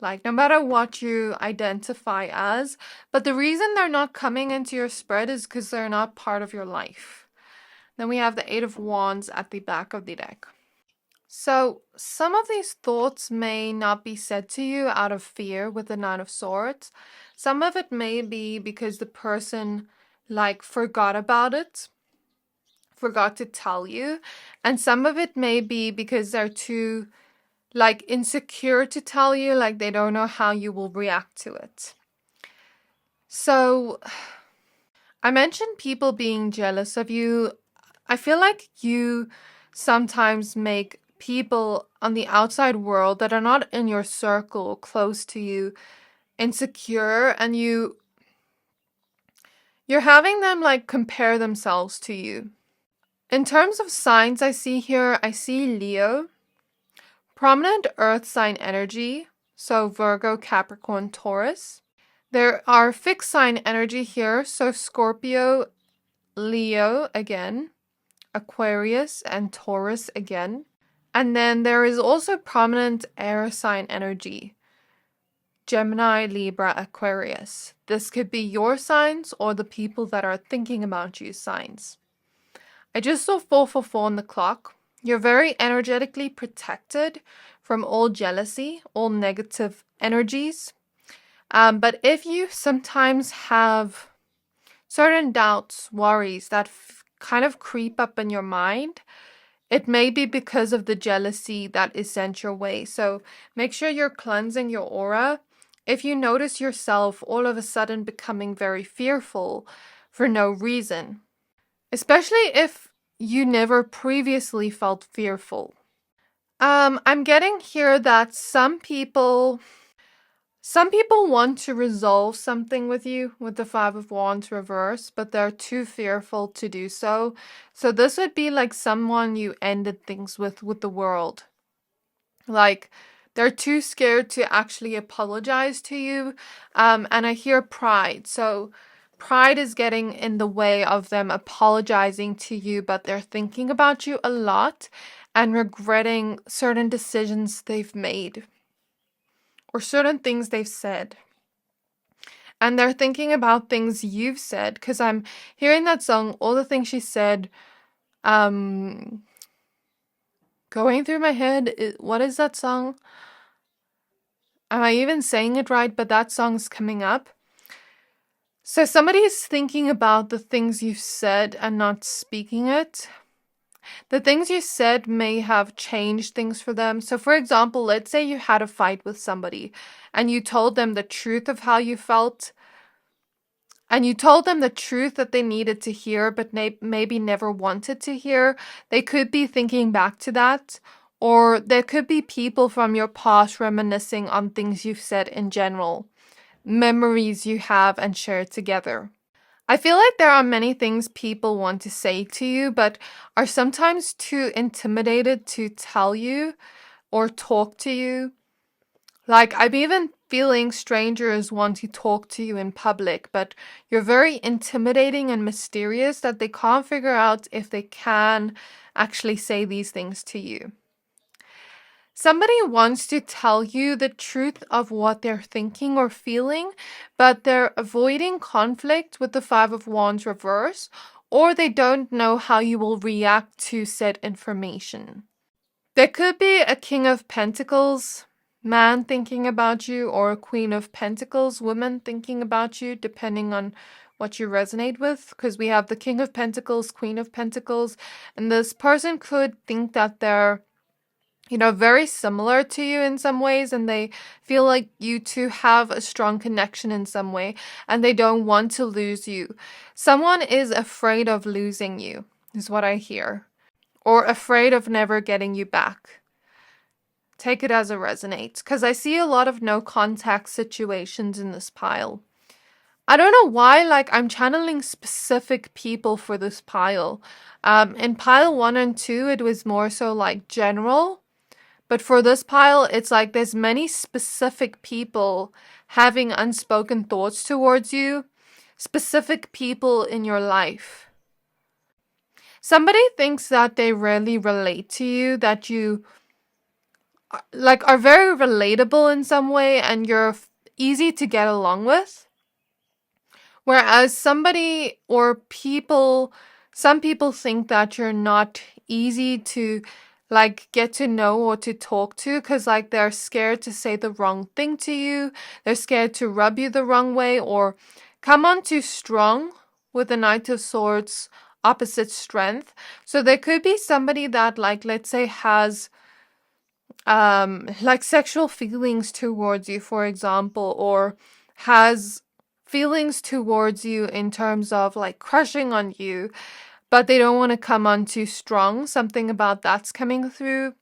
Like, no matter what you identify as, but the reason they're not coming into your spread is because they're not part of your life. Then we have the Eight of Wands at the back of the deck. So some of these thoughts may not be said to you out of fear with the Nine of Swords. Some of it may be because the person forgot about it, forgot to tell you. And some of it may be because they're too insecure to tell you, they don't know how you will react to it. So I mentioned people being jealous of you. I feel like you sometimes make people on the outside world that are not in your circle close to you insecure, and you're having them compare themselves to you. In terms of signs I see here, I see Leo, prominent earth sign energy, so Virgo, Capricorn, Taurus. There are fixed sign energy here, so Scorpio, Leo again, Aquarius, and Taurus again. And then there is also prominent air sign energy, Gemini, Libra, Aquarius. This could be your signs or the people that are thinking about you signs. I just saw 444 on the clock. You're very energetically protected from all jealousy, all negative energies. But if you sometimes have certain doubts, worries that kind of creep up in your mind, it may be because of the jealousy that is sent your way. So make sure you're cleansing your aura. If you notice yourself all of a sudden becoming very fearful for no reason, especially if you never previously felt fearful. I'm getting here that some people want to resolve something with you with the Five of Wands reverse, but they're too fearful to do so. So this would be like someone you ended things with the world. They're too scared to actually apologize to you. And I hear pride. So pride is getting in the way of them apologizing to you, but they're thinking about you a lot and regretting certain decisions they've made or certain things they've said. And they're thinking about things you've said, because I'm hearing that song, all the things she said, going through my head. What is that song? Am I even saying it right? But that song's coming up. So somebody is thinking about the things you've said and not speaking it. The things you said may have changed things for them. So for example, let's say you had a fight with somebody and you told them the truth of how you felt. And you told them the truth that they needed to hear, but maybe never wanted to hear. They could be thinking back to that. Or there could be people from your past reminiscing on things you've said in general. Memories you have and share together. I feel like there are many things people want to say to you, but are sometimes too intimidated to tell you or talk to you. I'm even feeling strangers want to talk to you in public, but you're very intimidating and mysterious that they can't figure out if they can actually say these things to you. Somebody wants to tell you the truth of what they're thinking or feeling, but they're avoiding conflict with the Five of Wands reverse, or they don't know how you will react to said information. There could be a King of Pentacles man thinking about you, or a Queen of Pentacles woman thinking about you, depending on what you resonate with, because we have the King of Pentacles, Queen of Pentacles, and this person could think that they're very similar to you in some ways, and they feel like you two have a strong connection in some way, and they don't want to lose you. Someone is afraid of losing you, is what I hear, or afraid of never getting you back. Take it as it resonates, because I see a lot of no contact situations in this pile. I don't know why, like, I'm channeling specific people for this pile. In pile 1 and 2, it was more so like general. But for this pile, it's like there's many specific people having unspoken thoughts towards you. Specific people in your life. Somebody thinks that they really relate to you, that you like are very relatable in some way and you're easy to get along with. Whereas somebody or people, some people think that you're not easy to like get to know or to talk to because like they're scared to say the wrong thing to you. They're scared to rub you the wrong way or come on too strong with the Knight of Swords opposite strength. So there could be somebody that like, let's say, has like sexual feelings towards you, for example, or has feelings towards you in terms of like crushing on you, but they don't want to come on too strong. Something about that's coming through.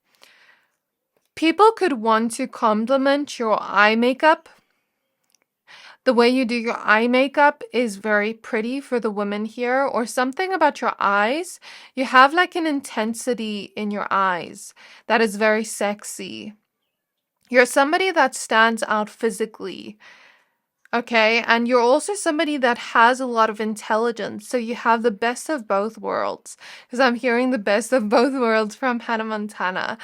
People could want to compliment your eye makeup. The way you do your eye makeup is very pretty for the women here, or something about your eyes. You have like an intensity in your eyes that is very sexy. You're somebody that stands out physically, okay? And you're also somebody that has a lot of intelligence. So you have the best of both worlds. Because I'm hearing the best of both worlds from Hannah Montana.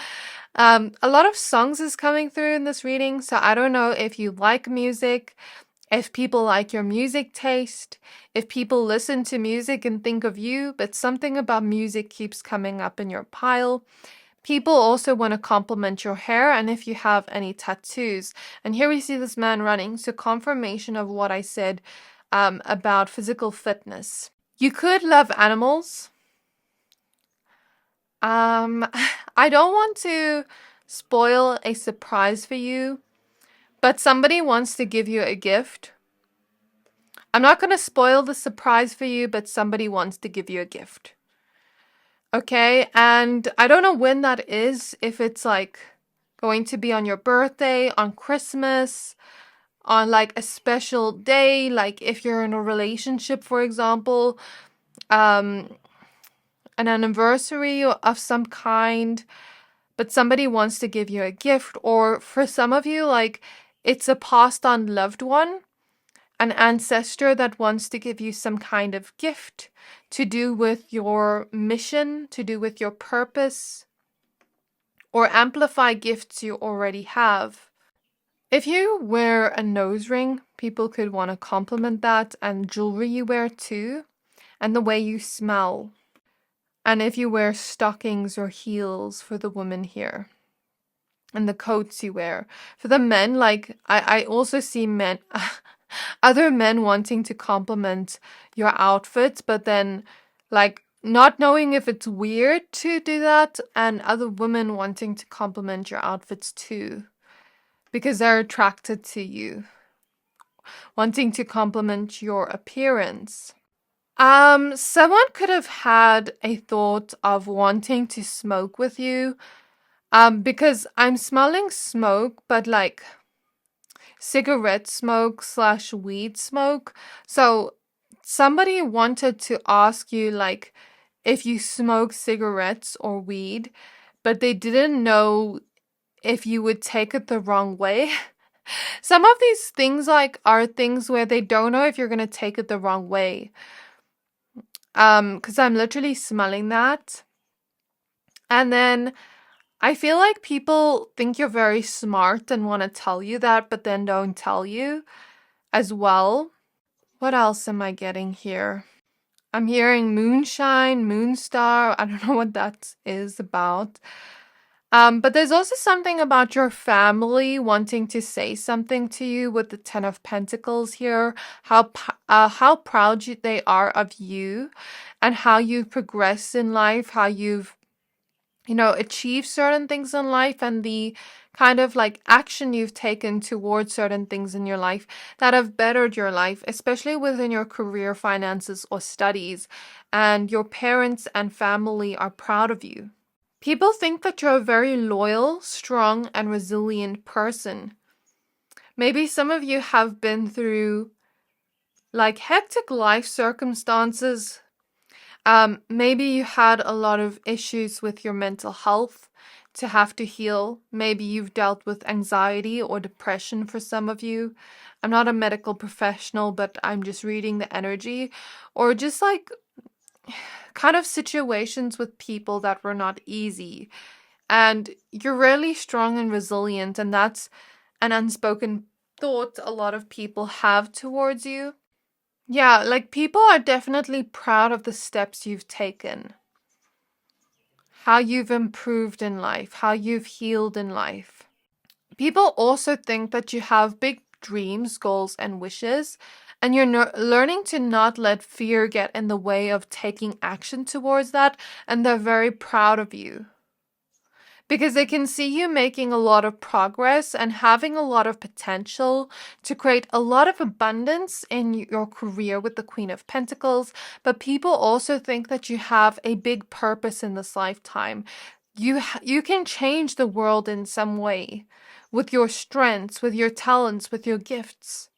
A lot of songs is coming through in this reading. So I don't know if you like music, if people like your music taste, if people listen to music and think of you, but something about music keeps coming up in your pile. People also want to compliment your hair and if you have any tattoos. And here we see this man running, so confirmation of what I said about physical fitness. You could love animals. I don't want to spoil a surprise for you, but somebody wants to give you a gift. I'm not going to spoil the surprise for you, but somebody wants to give you a gift. Okay, and I don't know when that is, if it's like going to be on your birthday, on Christmas, on like a special day, like if you're in a relationship, for example, an anniversary of some kind, but somebody wants to give you a gift, or for some of you, like it's a passed on loved one, an ancestor that wants to give you some kind of gift to do with your mission, to do with your purpose, or amplify gifts you already have. If you wear a nose ring, people could want to compliment that, and jewelry you wear too, and the way you smell. And if you wear stockings or heels for the women here, and the coats you wear. For the men, like, I also see men, other men wanting to compliment your outfits, but then, like, not knowing if it's weird to do that, and other women wanting to compliment your outfits too, because they're attracted to you, wanting to compliment your appearance. Someone could have had a thought of wanting to smoke with you, because I'm smelling smoke, but like cigarette smoke / weed smoke. So somebody wanted to ask you like if you smoke cigarettes or weed, but they didn't know if you would take it the wrong way. Some of these things like are things where they don't know if you're going to take it the wrong way. Because I'm literally smelling that. And then I feel like people think you're very smart and want to tell you that, but then don't tell you as well. What else am I getting here? I'm hearing moonshine, moonstar. I don't know what that is about. But there's also something about your family wanting to say something to you with the Ten of Pentacles here. How proud they are of you and how you've progressed in life, how you've achieve certain things in life and the kind of like action you've taken towards certain things in your life that have bettered your life, especially within your career, finances, or studies. And your parents and family are proud of you. People think that you're a very loyal, strong, and resilient person. Maybe some of you have been through like hectic life circumstances. Maybe you had a lot of issues with your mental health to have to heal. Maybe you've dealt with anxiety or depression for some of you. I'm not a medical professional, but I'm just reading the energy. Or just like kind of situations with people that were not easy. And you're really strong and resilient, and that's an unspoken thought a lot of people have towards you. Yeah, like people are definitely proud of the steps you've taken, how you've improved in life, how you've healed in life. People also think that you have big dreams, goals, and wishes, and you're learning to not let fear get in the way of taking action towards that, and they're very proud of you. Because they can see you making a lot of progress and having a lot of potential to create a lot of abundance in your career with the Queen of Pentacles. But people also think that you have a big purpose in this lifetime. You can change the world in some way with your strengths, with your talents, with your gifts.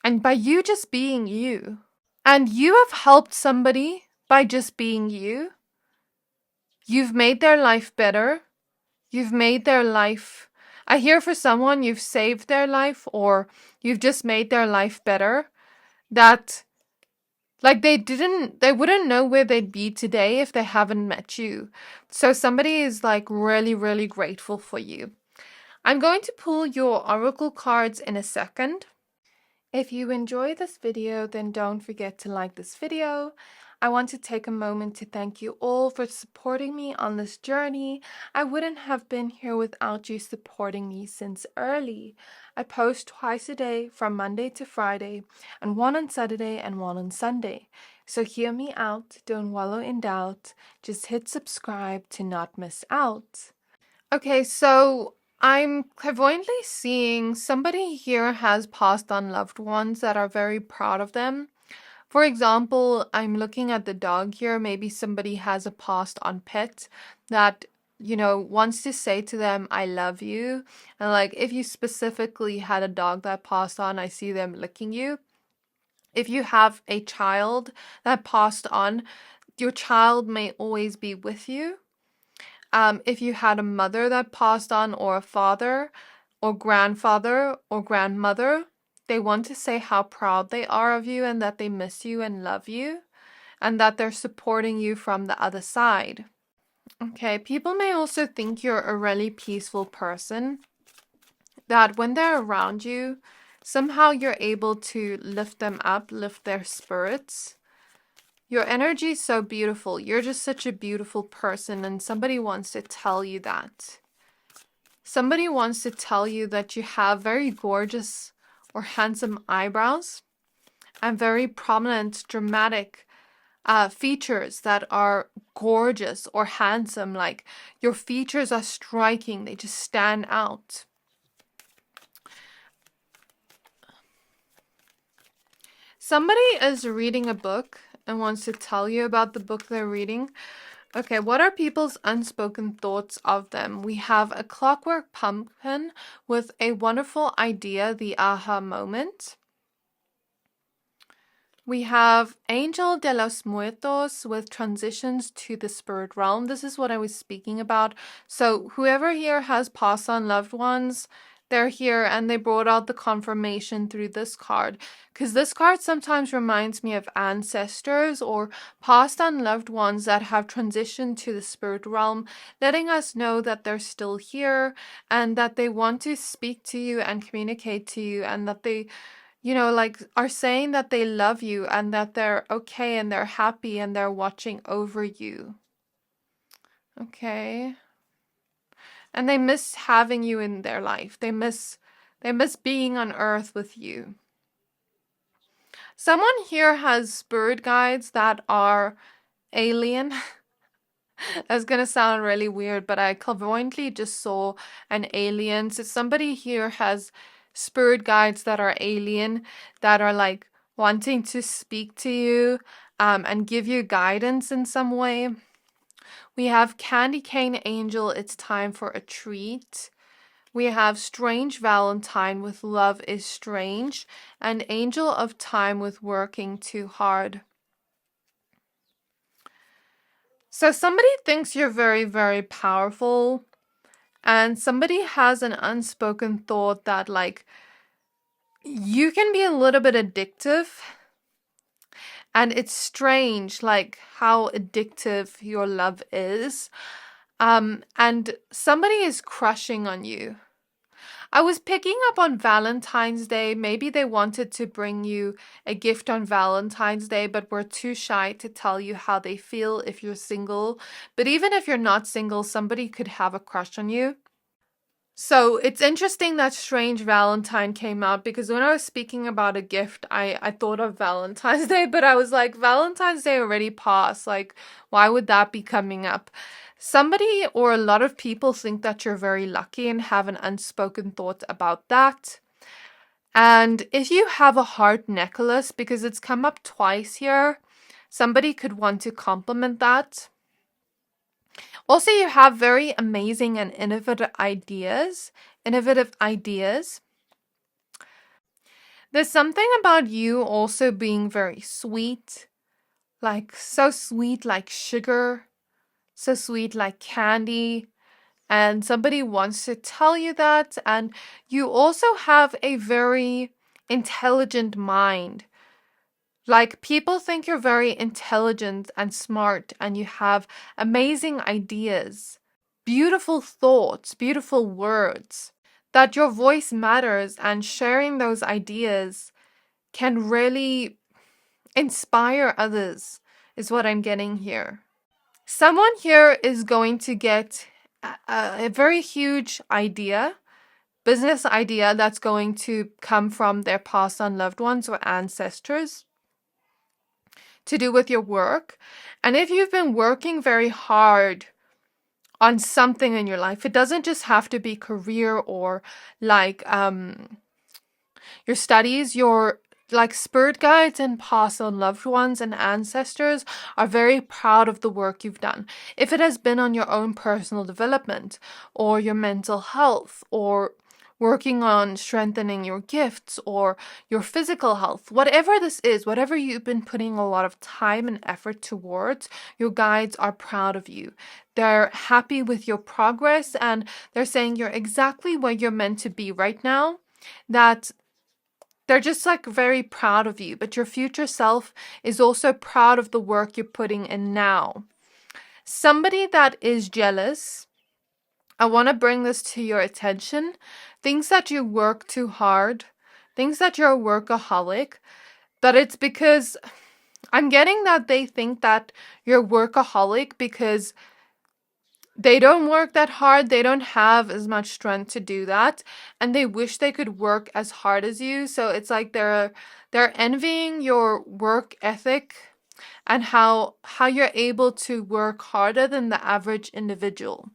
And by you just being you. And you have helped somebody by just being you. You've made their life better. You've made their life, I hear for someone you've saved their life or you've just made their life better. That, like they wouldn't know where they'd be today if they haven't met you. So somebody is like really, really grateful for you. I'm going to pull your oracle cards in a second. If you enjoy this video, then don't forget to like this video. I want to take a moment to thank you all for supporting me on this journey. I wouldn't have been here without you supporting me since early. I post twice a day from Monday to Friday, and one on Saturday and one on Sunday. So hear me out, don't wallow in doubt, just hit subscribe to not miss out. Okay, so I'm clairvoyantly seeing somebody here has passed on loved ones that are very proud of them. For example, I'm looking at the dog here. Maybe somebody has a passed on pet that, wants to say to them, I love you. And like, if you specifically had a dog that passed on, I see them licking you. If you have a child that passed on, your child may always be with you. If you had a mother that passed on, or a father or grandfather or grandmother, they want to say how proud they are of you and that they miss you and love you and that they're supporting you from the other side. Okay, people may also think you're a really peaceful person, that when they're around you, somehow you're able to lift them up, lift their spirits. Your energy is so beautiful. You're just such a beautiful person, and somebody wants to tell you that. Somebody wants to tell you that you have very gorgeous or handsome eyebrows and very prominent, dramatic features that are gorgeous or handsome. Like your features are striking. They just stand out. Somebody is reading a book and wants to tell you about the book they're reading. Okay, what are people's unspoken thoughts of them? We have a clockwork pumpkin with a wonderful idea, the aha moment. We have Angel de los Muertos with transitions to the spirit realm. This is what I was speaking about. So whoever here has passed on loved ones, they're here and they brought out the confirmation through this card. Because this card sometimes reminds me of ancestors or passed on loved ones that have transitioned to the spirit realm, letting us know that they're still here and that they want to speak to you and communicate to you, and that they are saying that they love you and that they're okay and they're happy and they're watching over you. Okay. And they miss having you in their life. They miss being on earth with you. Someone here has spirit guides that are alien. That's gonna sound really weird, but I clairvoyantly just saw an alien. So somebody here has spirit guides that are alien, that are like wanting to speak to you and give you guidance in some way. We have Candy Cane Angel, it's time for a treat. We have Strange Valentine with Love is Strange, and Angel of Time with Working Too Hard. So somebody thinks you're very, very powerful, and somebody has an unspoken thought that, like, you can be a little bit addictive. And it's strange, like, how addictive your love is. And somebody is crushing on you. I was picking up on Valentine's Day. Maybe they wanted to bring you a gift on Valentine's Day, but were too shy to tell you how they feel if you're single. But even if you're not single, somebody could have a crush on you. So it's interesting that Strange Valentine came out, because when I was speaking about a gift, I thought of Valentine's Day, but I was like, Valentine's Day already passed. Like, why would that be coming up? Somebody or a lot of people think that you're very lucky and have an unspoken thought about that. And if you have a heart necklace, because it's come up twice here, somebody could want to compliment that. Also, you have very amazing and innovative ideas. There's something about you also being very sweet, like so sweet like sugar, so sweet like candy. And somebody wants to tell you that. And you also have a very intelligent mind. Like, people think you're very intelligent and smart, and you have amazing ideas, beautiful thoughts, beautiful words, that your voice matters, and sharing those ideas can really inspire others, is what I'm getting here. Someone here is going to get a very huge idea, business idea, that's going to come from their passed on loved ones or ancestors, to do with your work. And if you've been working very hard on something in your life, it doesn't just have to be career or like your studies, your like spirit guides and past on loved ones and ancestors are very proud of the work you've done. If it has been on your own personal development or your mental health or working on strengthening your gifts or your physical health, whatever this is, whatever you've been putting a lot of time and effort towards, your guides are proud of you. They're happy with your progress, and they're saying you're exactly where you're meant to be right now, that they're just like very proud of you, but your future self is also proud of the work you're putting in now. Somebody that is jealous, I want to bring this to your attention. Things that you work too hard, things that you're a workaholic, but it's because I'm getting that they think that you're workaholic because they don't work that hard, they don't have as much strength to do that, and they wish they could work as hard as you. So it's like they're envying your work ethic and how you're able to work harder than the average individual.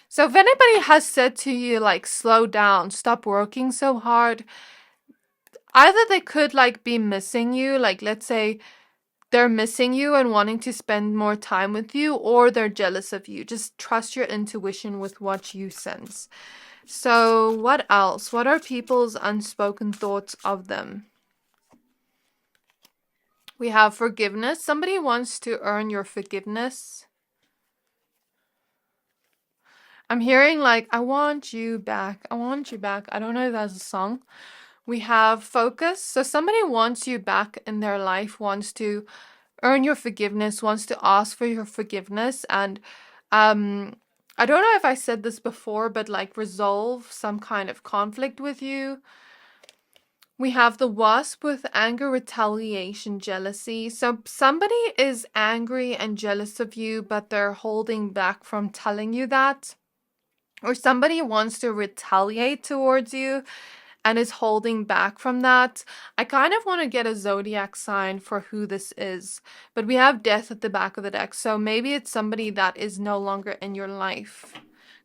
So if anybody has said to you, like, slow down, stop working so hard, either they could like be missing you, like let's say they're missing you and wanting to spend more time with you, or they're jealous of you. Just trust your intuition with what you sense. So what else? What are people's unspoken thoughts of them? We have forgiveness. Somebody wants to earn your forgiveness. I'm hearing like, I want you back. I want you back. I don't know if that's a song. We have focus. So somebody wants you back in their life, wants to earn your forgiveness, wants to ask for your forgiveness. And I don't know if I said this before, but like resolve some kind of conflict with you. We have the wasp with anger, retaliation, jealousy. So somebody is angry and jealous of you, but they're holding back from telling you that. Or somebody wants to retaliate towards you and is holding back from that. I kind of want to get a zodiac sign for who this is, but we have death at the back of the deck, so maybe it's somebody that is no longer in your life,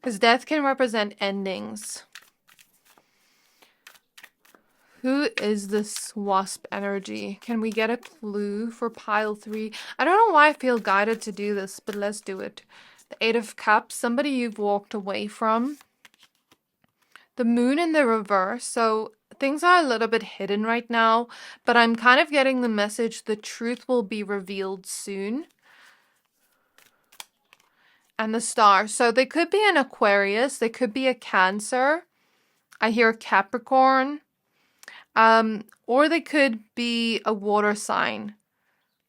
because death can represent endings. Who is this wasp energy? Can we get a clue for pile 3? I don't know why I feel guided to do this, but let's do it. The 8 of Cups, somebody you've walked away from. the moon in the reverse. So things are a little bit hidden right now, but I'm kind of getting the message the truth will be revealed soon. And the star. So they could be an Aquarius. They could be a Cancer. I hear Capricorn. Or they could be a water sign.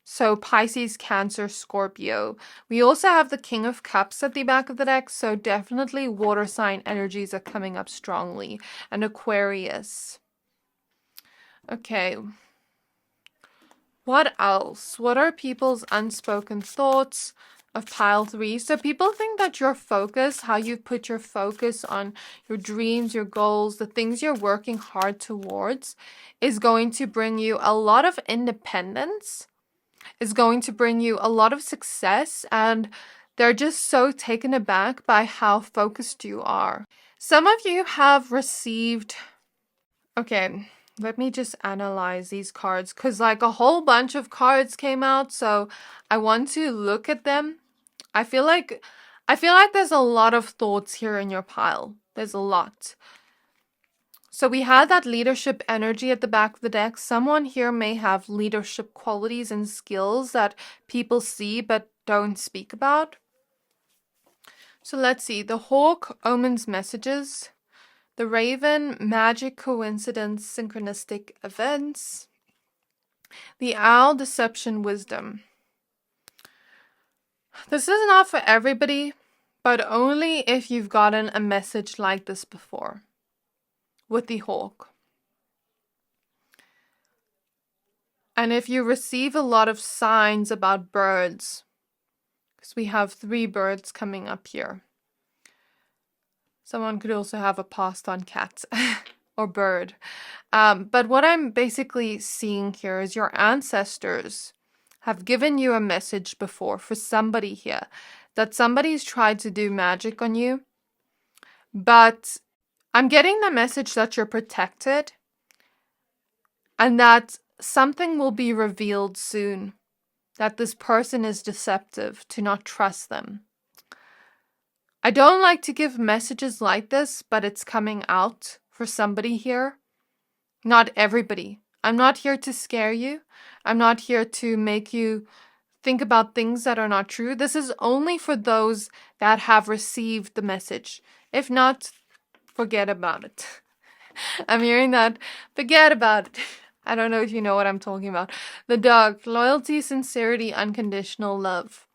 So Pisces, Cancer, Scorpio. We also have the King of Cups at the back of the deck. So definitely water sign energies are coming up strongly. And Aquarius. Okay. What else? What are people's unspoken thoughts of pile 3? So people think that your focus, how you put your focus on your dreams, your goals, the things you're working hard towards, is going to bring you a lot of independence, is going to bring you a lot of success, and they're just so taken aback by how focused you are. Some of you have received... Okay, let me just analyze these cards, because like a whole bunch of cards came out, so I want to look at them. I feel like there's a lot of thoughts here in your pile. There's a lot. So we had that leadership energy at the back of the deck. Someone here may have leadership qualities and skills that people see but don't speak about. So let's see. The hawk, omens, messages. The raven, magic, coincidence, synchronistic events. The owl, deception, wisdom. This is not for everybody, but only if you've gotten a message like this before. With the hawk. And if you receive a lot of signs about birds, because we have 3 birds coming up here. Someone could also have a passed on cat or bird. But what I'm basically seeing here is your ancestors have given you a message before for somebody here. That somebody's tried to do magic on you. But I'm getting the message that you're protected. And that something will be revealed soon. That this person is deceptive. To not trust them. I don't like to give messages like this, but it's coming out for somebody here. Not everybody. I'm not here to scare you. I'm not here to make you think about things that are not true. This is only for those that have received the message. If not, forget about it. I'm hearing that. Forget about it. I don't know if you know what I'm talking about. The dog, loyalty, sincerity, unconditional love.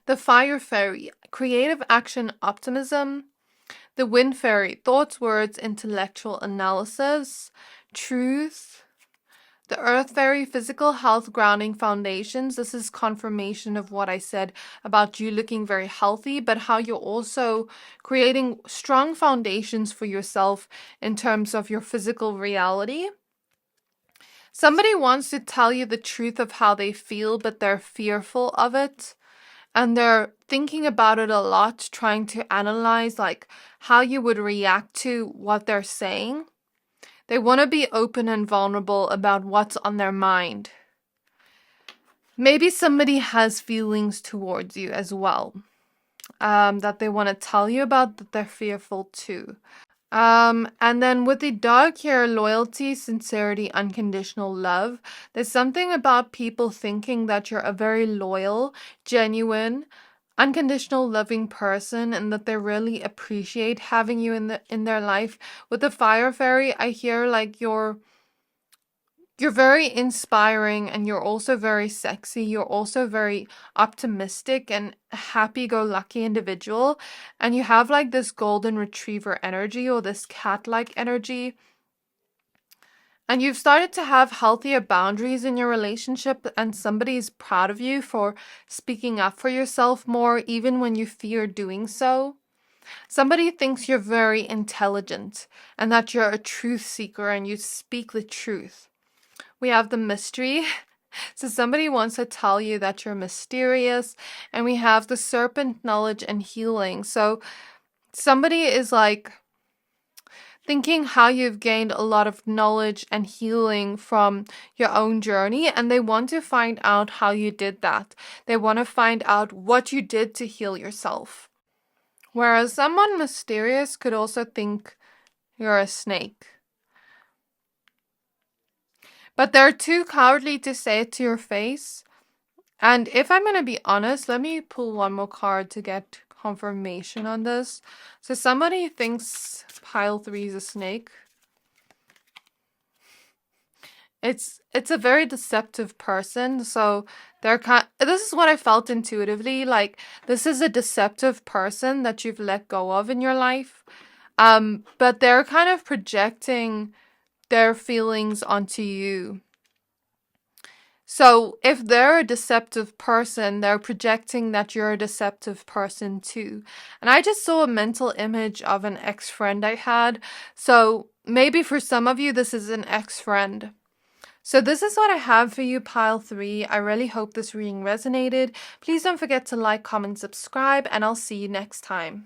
The fire fairy, creative action, optimism. The wind fairy, thoughts, words, intellectual analysis, truth. The earth fairy, physical health, grounding, foundations. This is confirmation of what I said about you looking very healthy, but how you're also creating strong foundations for yourself in terms of your physical reality. Somebody wants to tell you the truth of how they feel, but they're fearful of it. And they're thinking about it a lot, trying to analyze like how you would react to what they're saying. They want to be open and vulnerable about what's on their mind. Maybe somebody has feelings towards you as well. That they want to tell you about, that they're fearful too. And then with the dog here, loyalty, sincerity, unconditional love. There's something about people thinking that you're a very loyal, genuine, unconditional loving person and that they really appreciate having you in their life. With the fire fairy, I hear like you're very inspiring and you're also very sexy. You're also very optimistic and happy-go-lucky individual. And you have like this golden retriever energy or this cat-like energy. And you've started to have healthier boundaries in your relationship and somebody's proud of you for speaking up for yourself more even when you fear doing so. Somebody thinks you're very intelligent and that you're a truth seeker and you speak the truth. We have the mystery. So somebody wants to tell you that you're mysterious. And we have the serpent, knowledge, and healing. So somebody is like thinking how you've gained a lot of knowledge and healing from your own journey. And they want to find out how you did that. They want to find out what you did to heal yourself. Whereas someone mysterious could also think You're a snake. But they're too cowardly to say it to your face. And if I'm going to be honest, let me pull one more card to get confirmation on this. So somebody thinks pile 3 is a snake. It's a very deceptive person. So this is what I felt intuitively. Like, this is a deceptive person that you've let go of in your life. But they're kind of projecting their feelings onto you. So if they're a deceptive person, they're projecting that you're a deceptive person too. And I just saw a mental image of an ex-friend I had. So maybe for some of you, this is an ex-friend. So this is what I have for you, pile 3. I really hope this reading resonated. Please don't forget to like, comment, subscribe, and I'll see you next time.